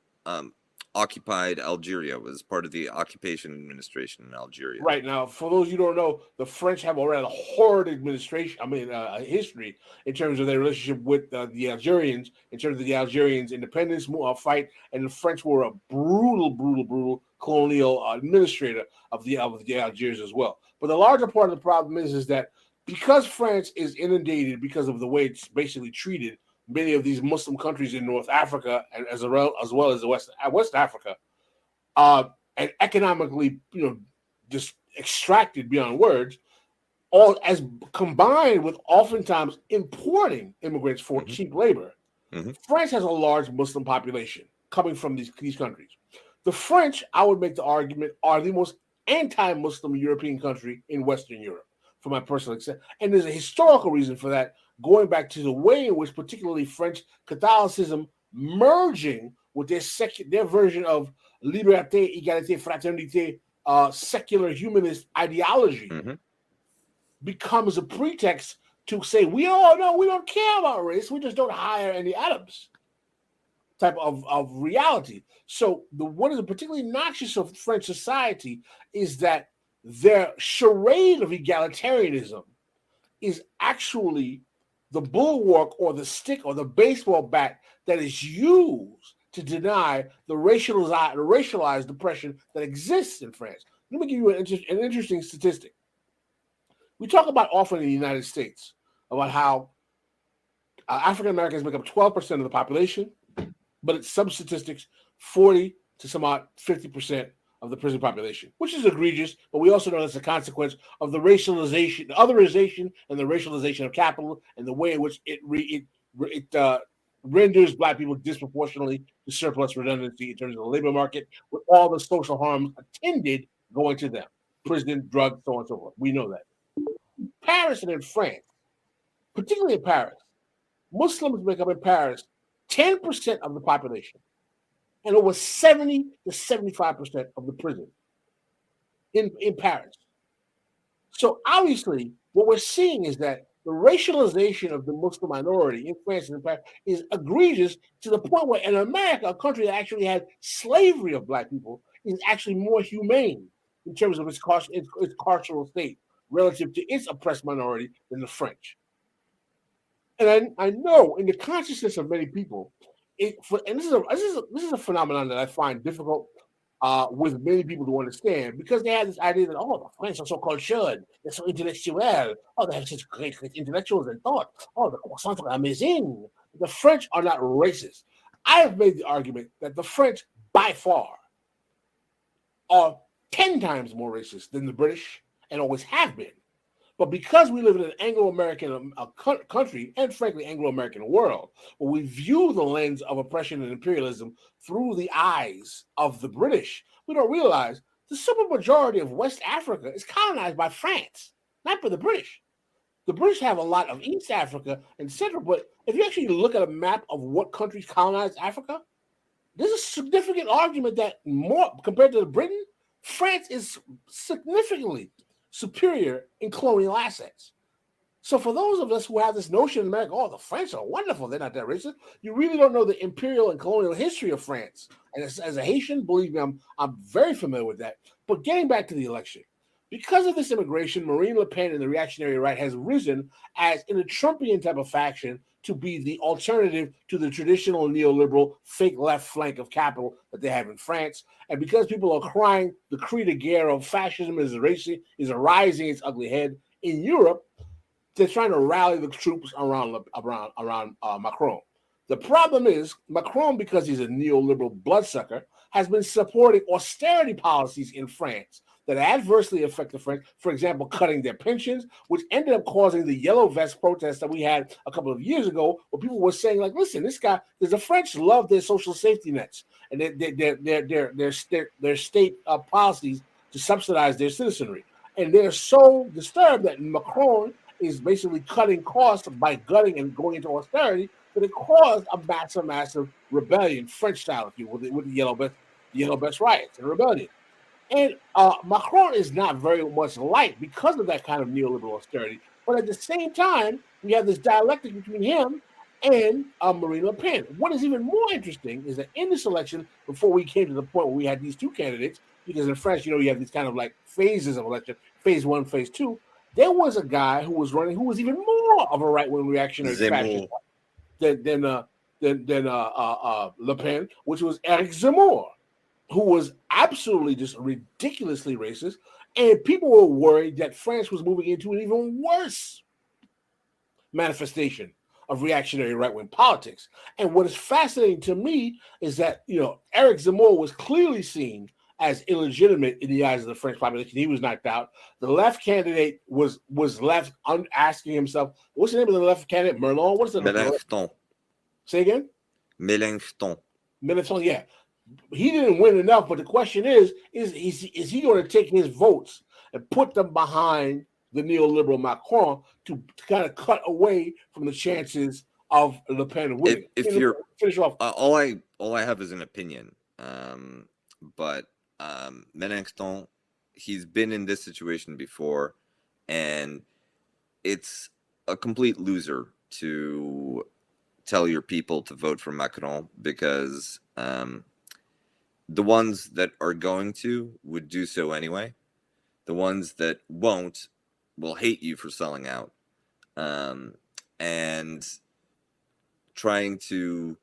occupied Algeria, was part of the occupation administration in Algeria. Right. Now, for those you don't know, the French have already a horrid history in terms of their relationship with the Algerians, in terms of the Algerians' independence fight, and the French were a brutal colonial administrator of the Algiers as well. But the larger part of the problem is that because France is inundated because of the way it's basically treated many of these Muslim countries in North Africa and as well as West Africa, and economically, just extracted beyond words, all as combined with oftentimes importing immigrants for cheap labor. France has a large Muslim population coming from these countries. The French, I would make the argument, are the most anti-Muslim European country in Western Europe, for my personal experience. And there's a historical reason for that, going back to the way in which particularly French Catholicism merging with their version of liberté, égalité, fraternité, secular humanist ideology becomes a pretext to say, we don't care about race, we just don't hire any Arabs type of reality. So what is particularly noxious of French society is that their charade of egalitarianism is actually the bulwark or the stick or the baseball bat that is used to deny the racialized oppression that exists in France. Let me give you an interesting statistic. We talk about often in the United States about how African Americans make up 12% of the population, but it's some statistics 40 to some odd 50% of the prison population, which is egregious, but we also know that's a consequence of the racialization, the otherization, and the racialization of capital, and the way in which it renders Black people disproportionately to surplus redundancy in terms of the labor market, with all the social harms attended going to them, prison, drugs, so on and so forth. We know that. Paris and in France, particularly in Paris, Muslims make up in Paris 10% of the population and over 70 to 75% of the prison in Paris. So obviously, what we're seeing is that the racialization of the Muslim minority in France and in Paris is egregious to the point where in America, a country that actually had slavery of Black people, is actually more humane in terms of its carceral state relative to its oppressed minority than the French. And I know in the consciousness of many people, this is a phenomenon that I find difficult with many people to understand, because they have this idea that, oh, the French are so cultured, they're so intellectual, oh, they have such great intellectuals and thought, oh, the croissants are amazing. The French are not racist. I have made the argument that the French, by far, are 10 times more racist than the British and always have been. But because we live in an Anglo-American country, and frankly, Anglo-American world, where we view the lens of oppression and imperialism through the eyes of the British, we don't realize the supermajority of West Africa is colonized by France, not by the British. The British have a lot of East Africa and Central, but if you actually look at a map of what countries colonized Africa, there's a significant argument that more, compared to Britain, France is significantly superior in colonial assets. So for those of us who have this notion in America, oh, the French are wonderful, they're not that racist, you really don't know the imperial and colonial history of France. And as a Haitian, believe me, I'm very familiar with that. But getting back to the election, because of this immigration, Marine Le Pen and the reactionary right has risen as in a Trumpian type of faction to be the alternative to the traditional neoliberal fake left flank of capital that they have in France. And because people are crying the cri de guerre of fascism is rising its ugly head in Europe, they're trying to rally the troops around Macron. The problem is Macron, because he's a neoliberal bloodsucker, has been supporting austerity policies in France that adversely affect the French, for example, cutting their pensions, which ended up causing the yellow vest protests that we had a couple of years ago, where people were saying, like, listen, this guy, because the French love their social safety nets and their state policies to subsidize their citizenry. And they're so disturbed that Macron is basically cutting costs by gutting and going into austerity, that it caused a massive rebellion, French style, if you will, with the yellow vest riots and rebellion. And Macron is not very much liked because of that kind of neoliberal austerity. But at the same time, we have this dialectic between him and Marine Le Pen. What is even more interesting is that in this election, before we came to the point where we had these two candidates, because in France, you have these kind of like phases of election, phase one, phase two, there was a guy who was running who was even more of a right-wing reactionary fascist than Le Pen, which was Eric Zemmour, who was absolutely just ridiculously racist. And people were worried that France was moving into an even worse manifestation of reactionary right-wing politics. And what is fascinating to me is that, Eric Zemmour was clearly seen as illegitimate in the eyes of the French population. He was knocked out. The left candidate was left asking himself, what's the name of the left candidate? Merlon? What's the name? Mélenchon. Say again? Mélenchon. Mélenchon, yeah. he didn't win enough. But the question is he going to take his votes and put them behind the neoliberal Macron to kind of cut away from the chances of Le Pen winning? If you're finish off, all I have is an opinion, but Mélenchon, he's been in this situation before, and it's a complete loser to tell your people to vote for Macron, because the ones that are going to would do so anyway. The ones that won't will hate you for selling out. And trying to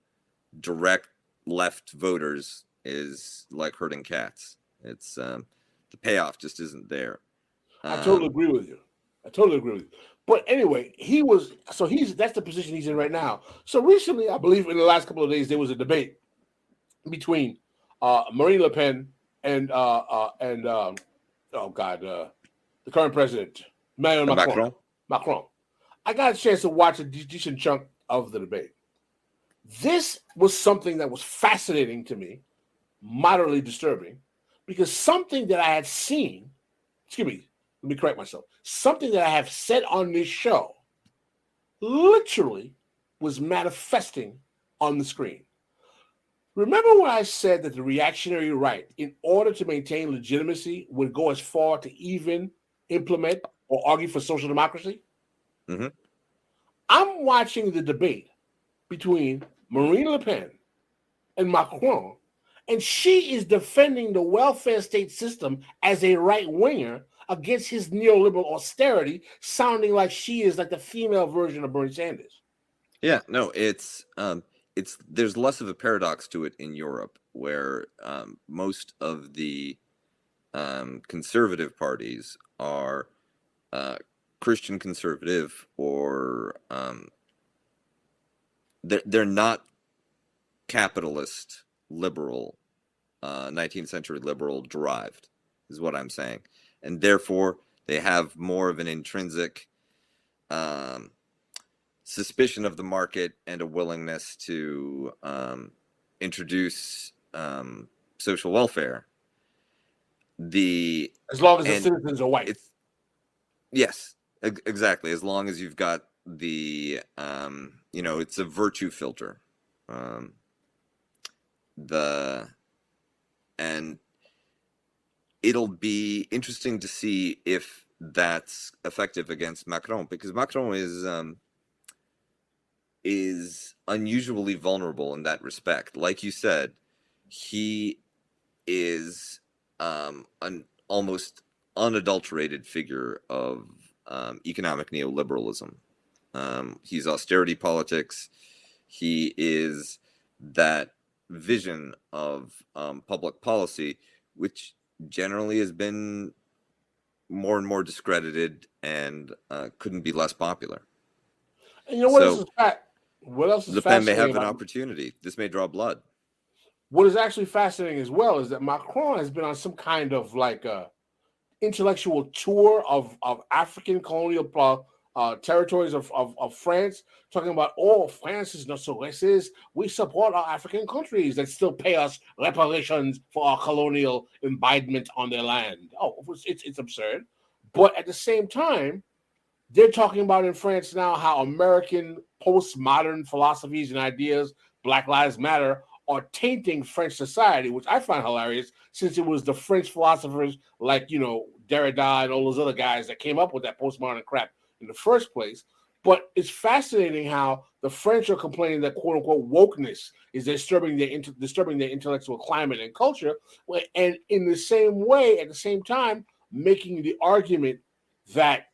direct left voters is like herding cats. It's the payoff just isn't there. I totally agree with you. But anyway, that's the position he's in right now. So recently, I believe in the last couple of days, there was a debate between Marine Le Pen and the current president, Emmanuel Macron. I got a chance to watch a decent chunk of the debate. This was something that was fascinating to me, moderately disturbing, because something that I had seen, let me correct myself, something that I have said on this show literally was manifesting on the screen. Remember when I said that the reactionary right, in order to maintain legitimacy, would go as far to even implement or argue for social democracy? Mm-hmm. I'm watching the debate between Marine Le Pen and Macron, and she is defending the welfare state system as a right-winger against his neoliberal austerity, sounding like she is like the female version of Bernie Sanders. Yeah, no, it's there's less of a paradox to it in Europe, where most of the conservative parties are Christian conservative, or they're not capitalist liberal, 19th century liberal derived, is what I'm saying, and therefore they have more of an intrinsic suspicion of the market and a willingness to introduce social welfare. As long as the citizens are white. Yes, exactly. As long as you've got the it's a virtue filter. And it'll be interesting to see if that's effective against Macron, because Macron is unusually vulnerable in that respect. Like you said, he is an almost unadulterated figure of economic neoliberalism. He's austerity politics. He is that vision of public policy, which generally has been more and more discredited and couldn't be less popular. And you know what else is Le Pen may fascinating? have an opportunity. This may draw blood. What is actually fascinating as well is that Macron has been on some kind of like intellectual tour of African colonial territories of France, talking about, France is not so racist. We support our African countries that still pay us reparations for our colonial imbibement on their land. It's absurd. But at the same time, they're talking about in France now how American postmodern philosophies and ideas, Black Lives Matter, are tainting French society, which I find hilarious, since it was the French philosophers like, Derrida and all those other guys that came up with that postmodern crap in the first place. But it's fascinating how the French are complaining that quote unquote wokeness is disturbing their intellectual climate and culture. And in the same way, at the same time, making the argument that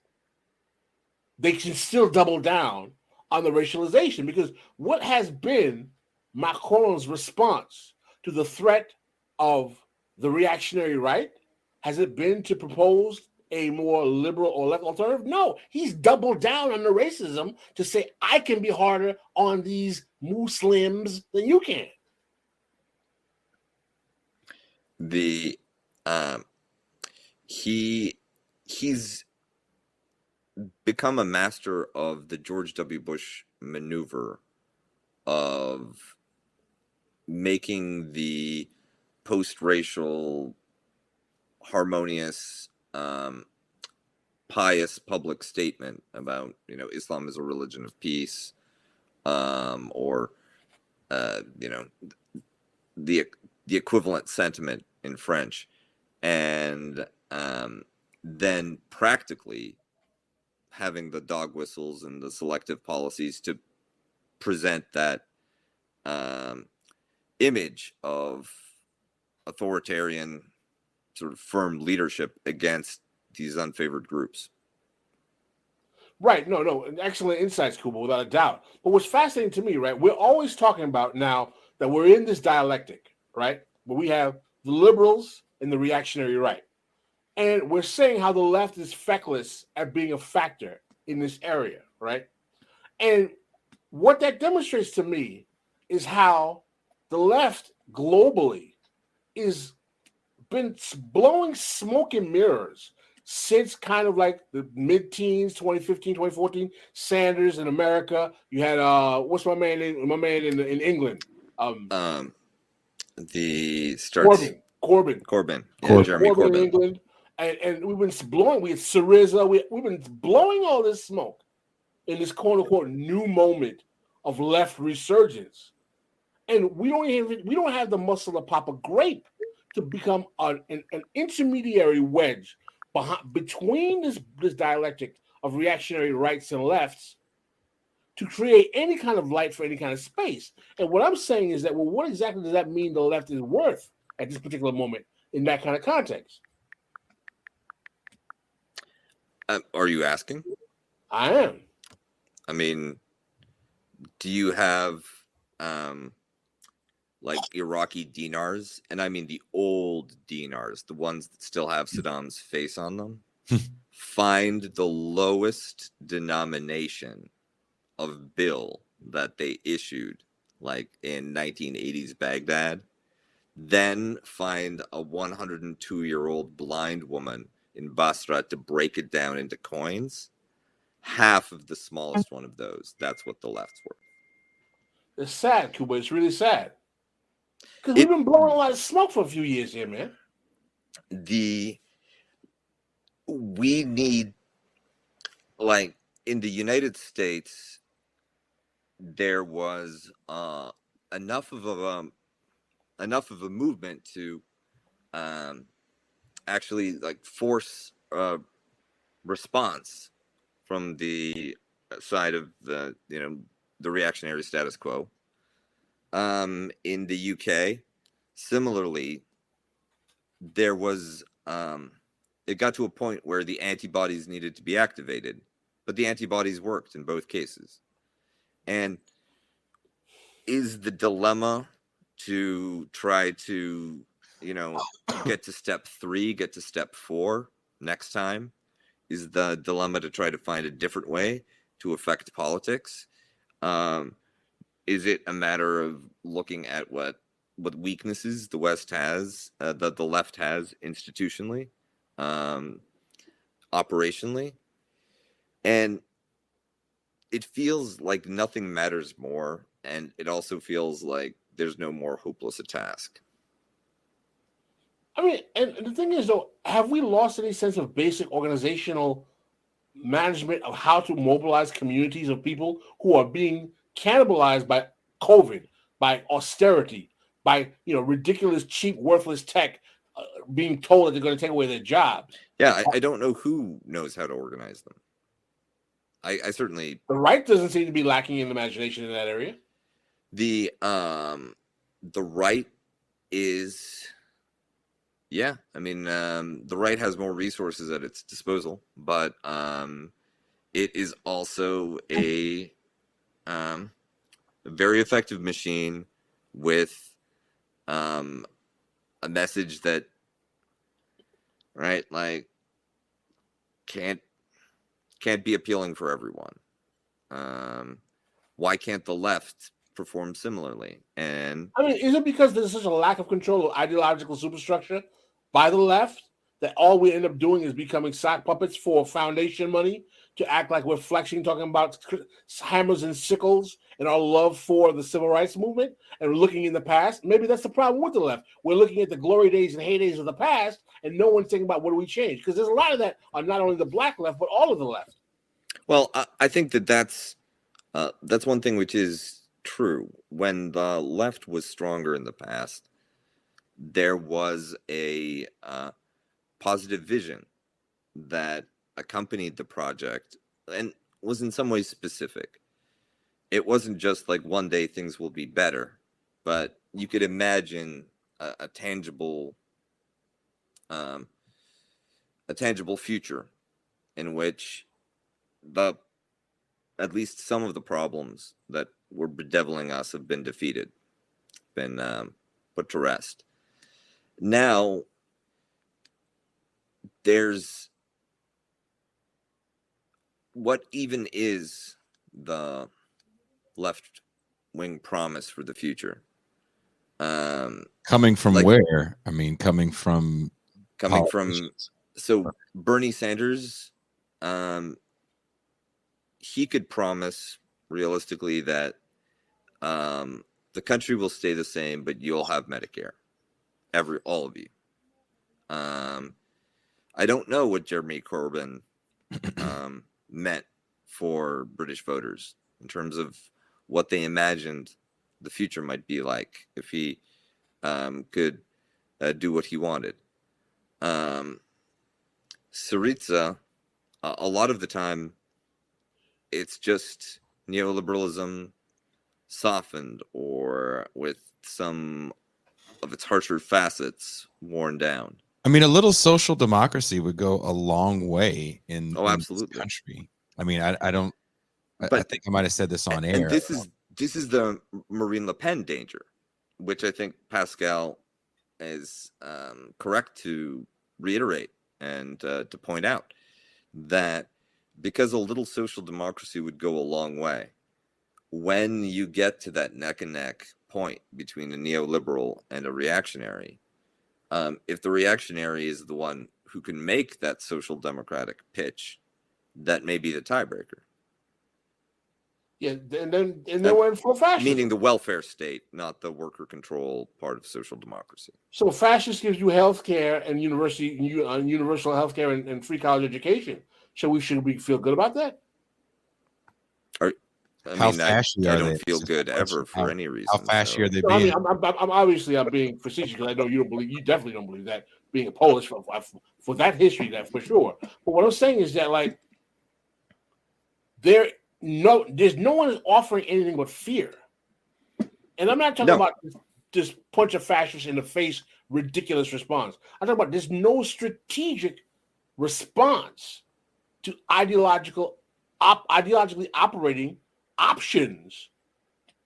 they can still double down on the racialization, because what has been Macron's response to the threat of the reactionary right? Has it been to propose a more liberal or left alternative? No, he's doubled down on the racism to say, I can be harder on these Muslims than you can. He's become a master of the George W. Bush maneuver of making the post-racial, harmonious, pious public statement about, Islam is a religion of peace, or the equivalent sentiment in French, and then practically having the dog whistles and the selective policies to present that image of authoritarian, sort of firm leadership against these unfavored groups. Right. No. Excellent insights, Kuba, without a doubt. But what's fascinating to me, right, we're always talking about now that we're in this dialectic, right, where we have the liberals and the reactionary right. And we're saying how the left is feckless at being a factor in this area, right? And what that demonstrates to me is how the left globally is been blowing smoke and mirrors since kind of like the mid-teens, 2015, 2014, Sanders in America. You had what's my man in England? The starts Corbyn. Yeah, Jeremy Corbyn in England. And we've been blowing, we had Syriza, we've been blowing all this smoke in this quote-unquote new moment of left resurgence. And we don't have the muscle to pop a grape to become an intermediary wedge between this dialectic of reactionary rights and lefts to create any kind of light for any kind of space. And what I'm saying is that, well, what exactly does that mean the left is worth at this particular moment in that kind of context? Are you asking? I am. I mean, do you have like Iraqi dinars? And I mean the old dinars, the ones that still have Saddam's face on them. Find the lowest denomination of bill that they issued, like in 1980s Baghdad. Then find a 102-year-old blind woman in Basra to break it down into coins. Half of the smallest one of those. That's what the left's worth. It's sad, Kuba. It's really sad. Because we've been blowing a lot of smoke for a few years here, man. We need, like, in the United States, there was enough of a movement to actually like force response from the side of the reactionary status quo. In the UK, similarly, there was it got to a point where the antibodies needed to be activated, but the antibodies worked in both cases. And is the dilemma to try to get to step 3, get to step 4 next time? Is the dilemma to try to find a different way to affect politics? Is it a matter of looking at what weaknesses the West has, that the left has institutionally, operationally? And it feels like nothing matters more, and it also feels like there's no more hopeless a task. I mean, and the thing is, though, have we lost any sense of basic organizational management of how to mobilize communities of people who are being cannibalized by COVID, by austerity, by ridiculous, cheap, worthless tech, being told that they're going to take away their jobs? Yeah, I don't know who knows how to organize them. I certainly, the right doesn't seem to be lacking in imagination in that area. The right is, yeah, I mean, the right has more resources at its disposal, but it is also a very effective machine with a message that, right, like, can't be appealing for everyone. Why can't the left perform similarly? And I mean, is it because there's such a lack of control of ideological superstructure by the left that all we end up doing is becoming sock puppets for foundation money to act like we're flexing, talking about hammers and sickles and our love for the civil rights movement and looking in the past. Maybe that's the problem with the left. We're looking at the glory days and heydays of the past, and no one's thinking about what do we change, because there's a lot of that on not only the black left but all of the left. Well, I think that's one thing which is true. When the left was stronger in the past, there was a positive vision that accompanied the project and was in some ways specific. It wasn't just like one day things will be better, but you could imagine a tangible future in which at least some of the problems that were bedeviling us have been defeated, been put to rest. Now, there's what even is the left-wing promise for the future? Coming from where? I mean, coming from so Bernie Sanders, he could promise realistically that the country will stay the same, but you'll have Medicare, all of you. I don't know what Jeremy Corbyn meant for British voters in terms of what they imagined the future might be like if he could do what he wanted. Syriza, a lot of the time, it's just neoliberalism softened or with some of its harsher facets worn down. I mean, a little social democracy would go a long way in this country. I mean, I think I might have said this on air. And this is the Marine Le Pen danger, which I think Pascal is correct to reiterate and to point out, that because a little social democracy would go a long way, when you get to that neck and neck point between a neoliberal and a reactionary, if the reactionary is the one who can make that social democratic pitch, that may be the tiebreaker. Yeah, and then we're in for fascism. Meaning the welfare state, not the worker control part of social democracy. So fascist gives you health care and universal health care and free college education. Should we feel good about that? I don't feel good ever for any reason. How fashy are they being? I mean, I'm being facetious because I know you definitely don't believe that, being a Polish for that history, that for sure. But what I'm saying is that, like, there's no one is offering anything but fear. And I'm not talking about this punch a fascist in the face ridiculous response. I'm talking about there's no strategic response to ideologically operating options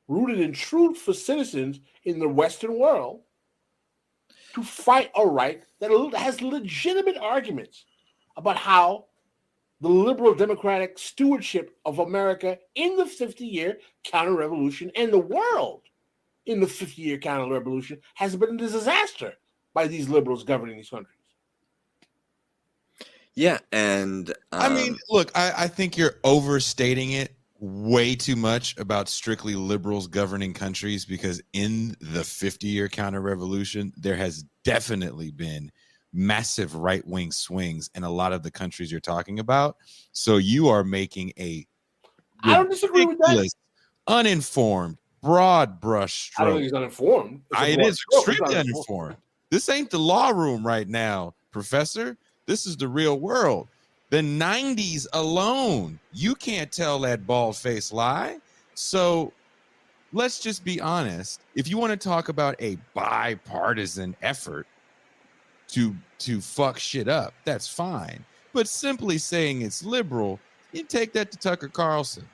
rooted in truth for citizens in the Western world to fight a right that has legitimate arguments about how the liberal democratic stewardship of America in the 50-year counter-revolution and the world in the 50-year counter-revolution has been a disaster by these liberals governing these countries. Yeah, and I mean, look, I think you're overstating it way too much about strictly liberals governing countries, because in the 50-year counter-revolution, there has definitely been massive right-wing swings in a lot of the countries you're talking about. So you are making a I don't disagree with that. Uninformed, broad brush stroke. I don't think he's uninformed. It is extremely uninformed. This ain't the law room right now, Professor. This is the real world. The 90s alone, you can't tell that bald-faced lie. So let's just be honest. If you want to talk about a bipartisan effort to fuck shit up, that's fine. But simply saying it's liberal, you take that to Tucker Carlson.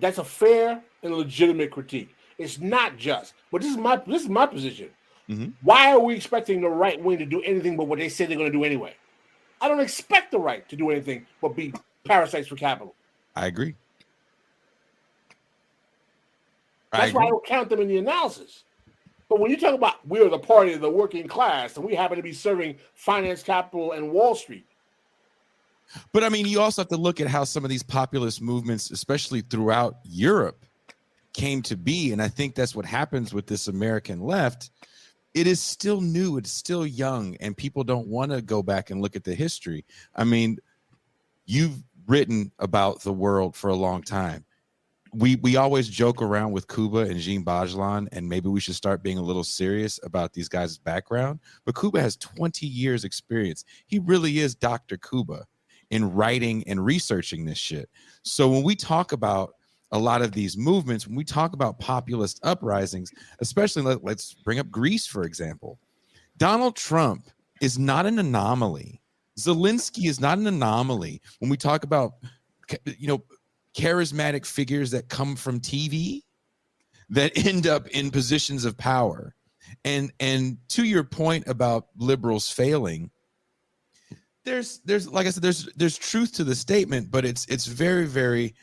That's a fair and legitimate critique. It's not just, but this is my position. Mm-hmm. Why are we expecting the right wing to do anything but what they say they're going to do anyway? I don't expect the right to do anything but be parasites for capital. I agree. That's why I don't count them in the analysis. But when you talk about we're the party of the working class and we happen to be serving finance, capital, and Wall Street, But I mean, you also have to look at how some of these populist movements, especially throughout Europe, came to be. And I think that's what happens with this American left. It is still new, it's still young, and people don't want to go back and look at the history. I mean, you've written about the world for a long time. We always joke around with Kuba and Djene Bajalan, and maybe we should start being a little serious about these guys' background. But Kuba has 20 years experience. He really is Dr. Kuba in writing and researching this shit. So when we talk about a lot of these movements, when we talk about populist uprisings, especially let's bring up Greece, for example. Donald Trump is not an anomaly. Zelensky is not an anomaly. When we talk about, charismatic figures that come from TV that end up in positions of power. And to your point about liberals failing, there's like I said, there's truth to the statement, but it's very, very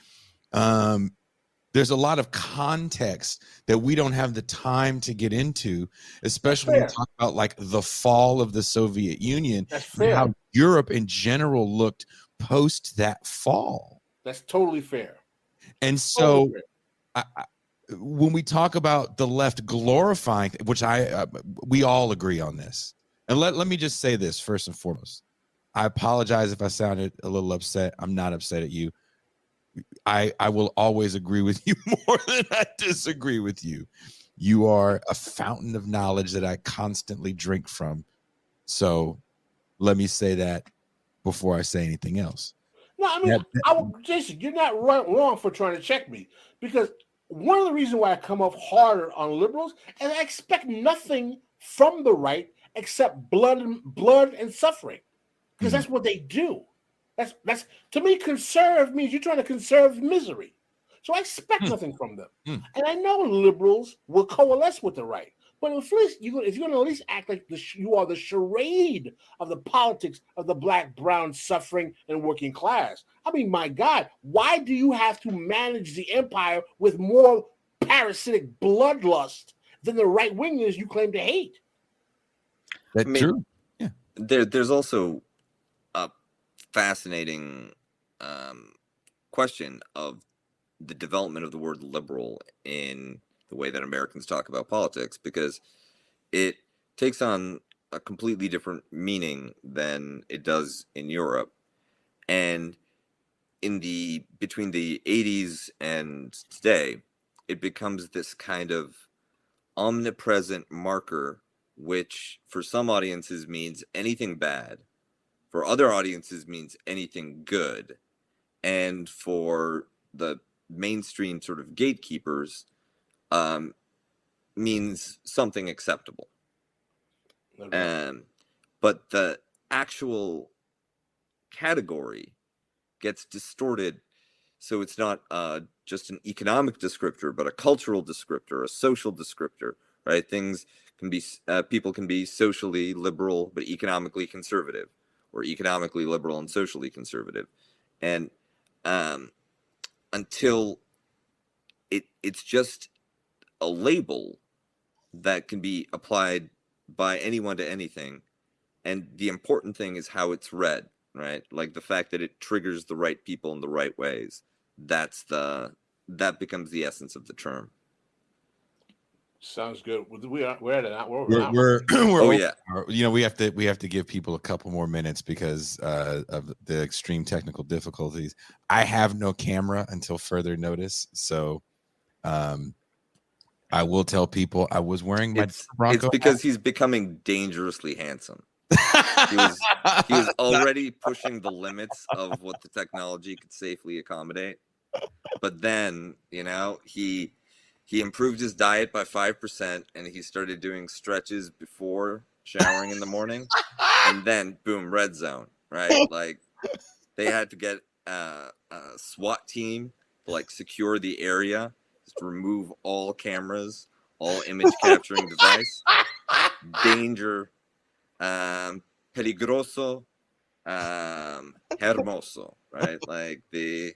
there's a lot of context that we don't have the time to get into, especially when we talk about like the fall of the Soviet Union and how Europe in general looked post that fall. That's totally fair. And so when we talk about the left glorifying, which we all agree on this. And let me just say this first and foremost. I apologize if I sounded a little upset. I'm not upset at you. I will always agree with you more than I disagree with you. You are a fountain of knowledge that I constantly drink from. So let me say that before I say anything else. No, I mean, Jason, you're not wrong for trying to check me, because one of the reasons why I come off harder on liberals is I expect nothing from the right except blood and suffering, because that's what they do. That's to me, conserve means you're trying to conserve misery. So I expect nothing from them. And I know liberals will coalesce with the right. But if you're going to at least act like you are the charade of the politics of the black, brown, suffering, and working class. I mean, my God, why do you have to manage the empire with more parasitic bloodlust than the right wingers you claim to hate? That's true. Yeah. There's also a fascinating question of the development of the word liberal in the way that Americans talk about politics, because it takes on a completely different meaning than it does in Europe. And between the 80s and today, it becomes this kind of omnipresent marker, which for some audiences means anything bad, for other audiences means anything good, and for the mainstream sort of gatekeepers means something acceptable. But the actual category gets distorted, so it's not just an economic descriptor, but a cultural descriptor, a social descriptor, right? Things can be, people can be socially liberal but economically conservative, or economically liberal and socially conservative. And until it's just a label that can be applied by anyone to anything. And the important thing is how it's read, right? Like the fact that it triggers the right people in the right ways. That becomes the essence of the term. Sounds good. We're at an hour. We're oh yeah. We have to give people a couple more minutes because of the extreme technical difficulties. I have no camera until further notice, so I will tell people I was wearing my Bronco. It's because he's becoming dangerously handsome. he was already pushing the limits of what the technology could safely accommodate, but then he improved his diet by 5%, and he started doing stretches before showering in the morning, and then boom, red zone, right? Like they had to get a SWAT team to like secure the area, just remove all cameras, all image capturing device, danger, peligroso, hermoso, right? Like the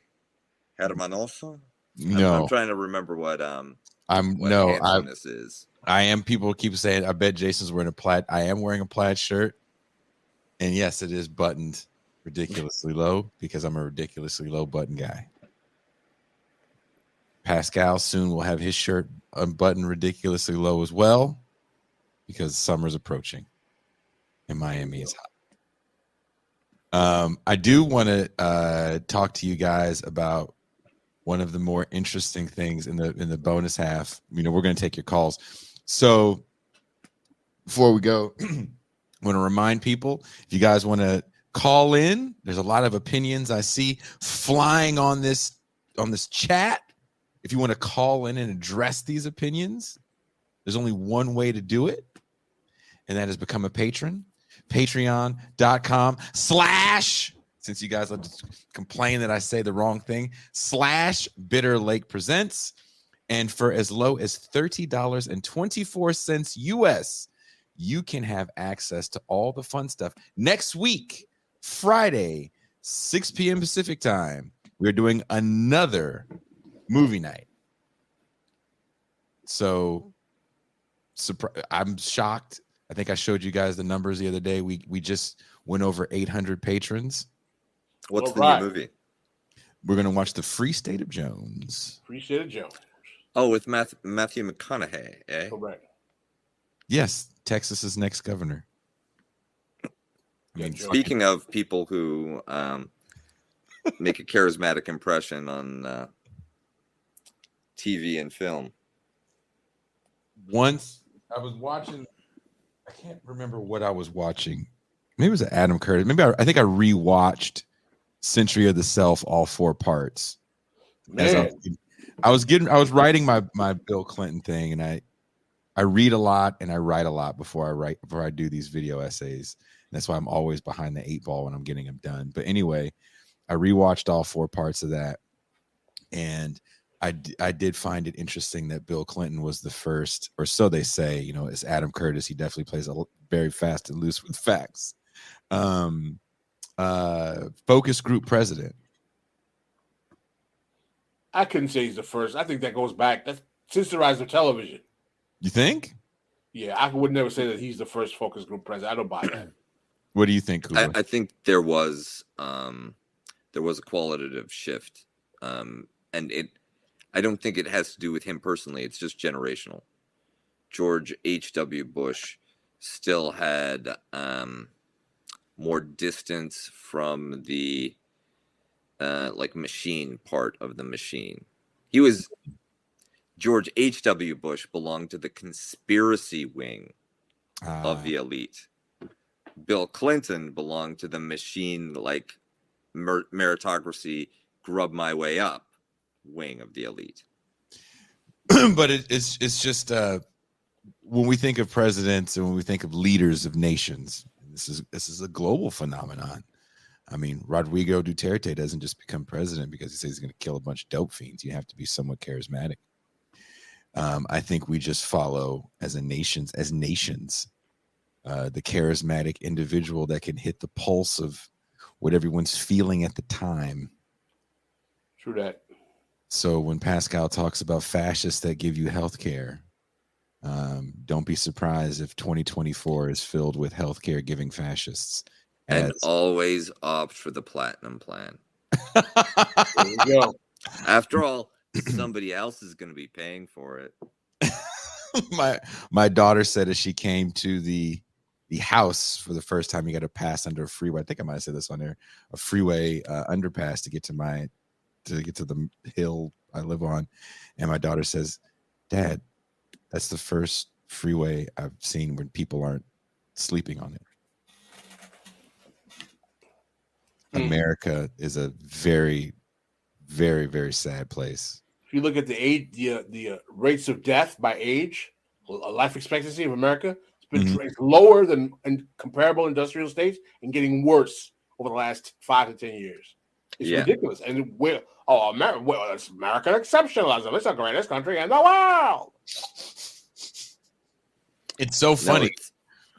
hermanoso. I'm trying to remember what handsomeness is. I am. People keep saying, I bet Jason's wearing a plaid. I am wearing a plaid shirt, and yes, it is buttoned. ridiculously low because I'm a ridiculously low button guy. Pascal soon will have his shirt unbuttoned ridiculously low as well because summer's approaching and Miami is hot. I do want to talk to you guys about one of the more interesting things in the bonus half. We're going to take your calls. So before we go, I want to remind people, if you guys want to call in, there's a lot of opinions I see flying on this chat. If you want to call in and address these opinions, there's only one way to do it, and that is become a patron. Patreon.com/ since you guys love to complain that I say the wrong thing, / Bitter Lake Presents. And for as low as $30.24 US, you can have access to all the fun stuff. Next week, Friday, 6 p.m. Pacific time, we're doing another movie night. So I'm shocked. I think I showed you guys the numbers the other day. We just went over 800 patrons. What's the new movie? We're going to watch The Free State of Jones. Free State of Jones. Oh, with Matthew McConaughey, eh? Correct. Yes, Texas's next governor. Speaking of people who make a charismatic impression on TV and film. Once I was watching, I can't remember what I was watching. Maybe it was Adam Curtis. Maybe I think I rewatched Century of the Self, all 4 parts. Man. I was writing my Bill Clinton thing, and I read a lot and I write a lot before I do these video essays. And that's why I'm always behind the 8 ball when I'm getting them done. But anyway, I rewatched all 4 parts of that, and I did find it interesting that Bill Clinton was the first, or so they say. As Adam Curtis, he definitely plays very fast and loose with facts. Focus group president. I couldn't say he's the first. I think that goes back. That's since the rise of television. You think? Yeah, I would never say that he's the first focus group president. I don't buy that. What do you think, Kuba? I think there was a qualitative shift, and I don't think it has to do with him personally. It's just generational. George H.W. Bush still had more distance from the machine part of the machine. George H.W. Bush belonged to the conspiracy wing of the elite. Bill Clinton belonged to the machine, meritocracy, grub my way up wing of the elite. But it's just when we think of presidents and when we think of leaders of nations, this is a global phenomenon. I mean, Rodrigo Duterte doesn't just become president because he says he's going to kill a bunch of dope fiends. You have to be somewhat charismatic. I think we just follow as nations, the charismatic individual that can hit the pulse of what everyone's feeling at the time. True that. So when Pascal talks about fascists that give you health care, don't be surprised if 2024 is filled with healthcare giving fascists. And always opt for the platinum plan. There you go. After all, somebody else is going to be paying for it. My daughter said as she came to the house for the first time, you got to pass under a freeway. I think I might have said this on there, a freeway underpass to get to the hill I live on. And my daughter says, "Dad, that's the first freeway I've seen when people aren't sleeping on it." America is a very, very, very sad place. If you look at the rates of death by age, life expectancy of America, it's lower than in comparable industrial states and getting worse over the last 5 to 10 years. It's ridiculous. And it's American exceptionalism. It's the greatest country in the world. It's so funny.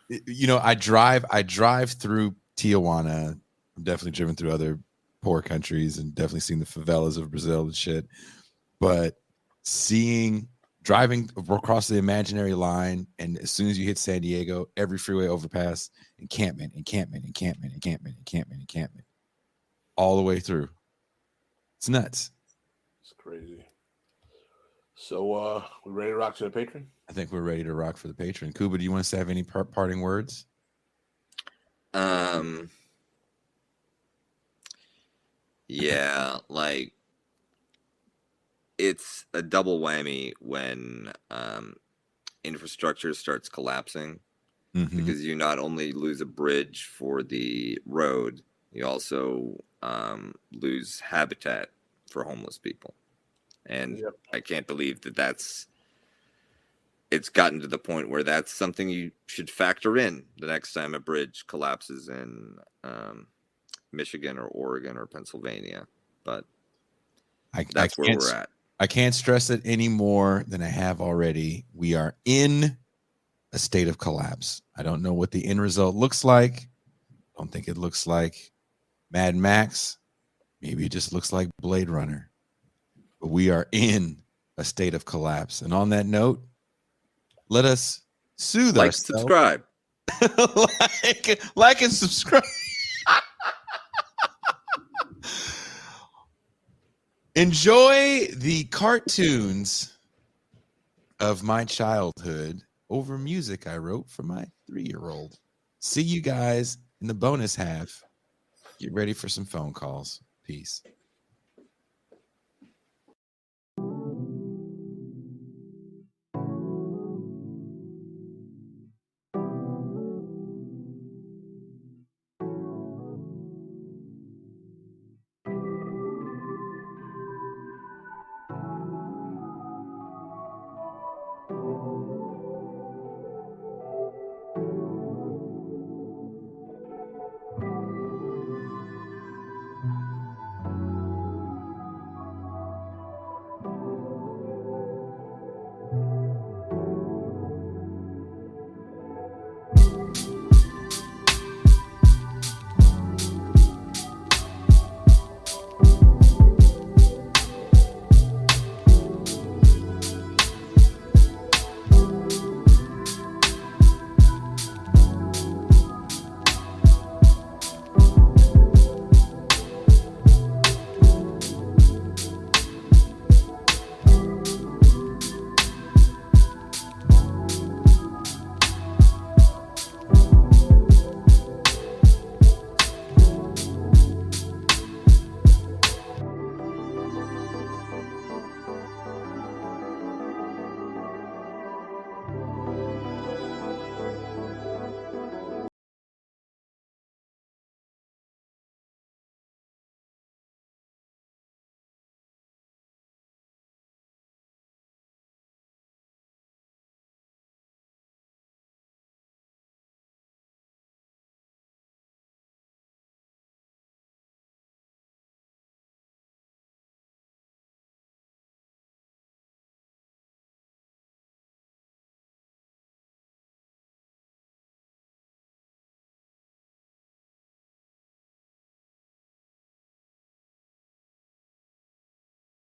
I drive through Tijuana. I've definitely driven through other poor countries and definitely seen the favelas of Brazil and shit. But driving across the imaginary line, and as soon as you hit San Diego, every freeway overpass, encampment. all the way through. It's nuts. It's crazy. So we ready to rock to the patron? I think we're ready to rock for the patron. Kuba, do you want us to have any parting words? Yeah, like it's a double whammy when infrastructure starts collapsing, because you not only lose a bridge for the road, you also lose habitat for homeless people. And Yep. I can't believe that it's gotten to the point where that's something you should factor in the next time a bridge collapses in Michigan or Oregon or Pennsylvania. But that's where we're at. I can't stress it any more than I have already. We are in a state of collapse. I don't know what the end result looks like. I don't think it looks like Mad Max. Maybe it just looks like Blade Runner. But we are in a state of collapse. And on that note, let us soothe ourselves. Subscribe. like and subscribe. Enjoy the cartoons of my childhood over music I wrote for my 3-year-old. See you guys in the bonus half. Get ready for some phone calls. Peace.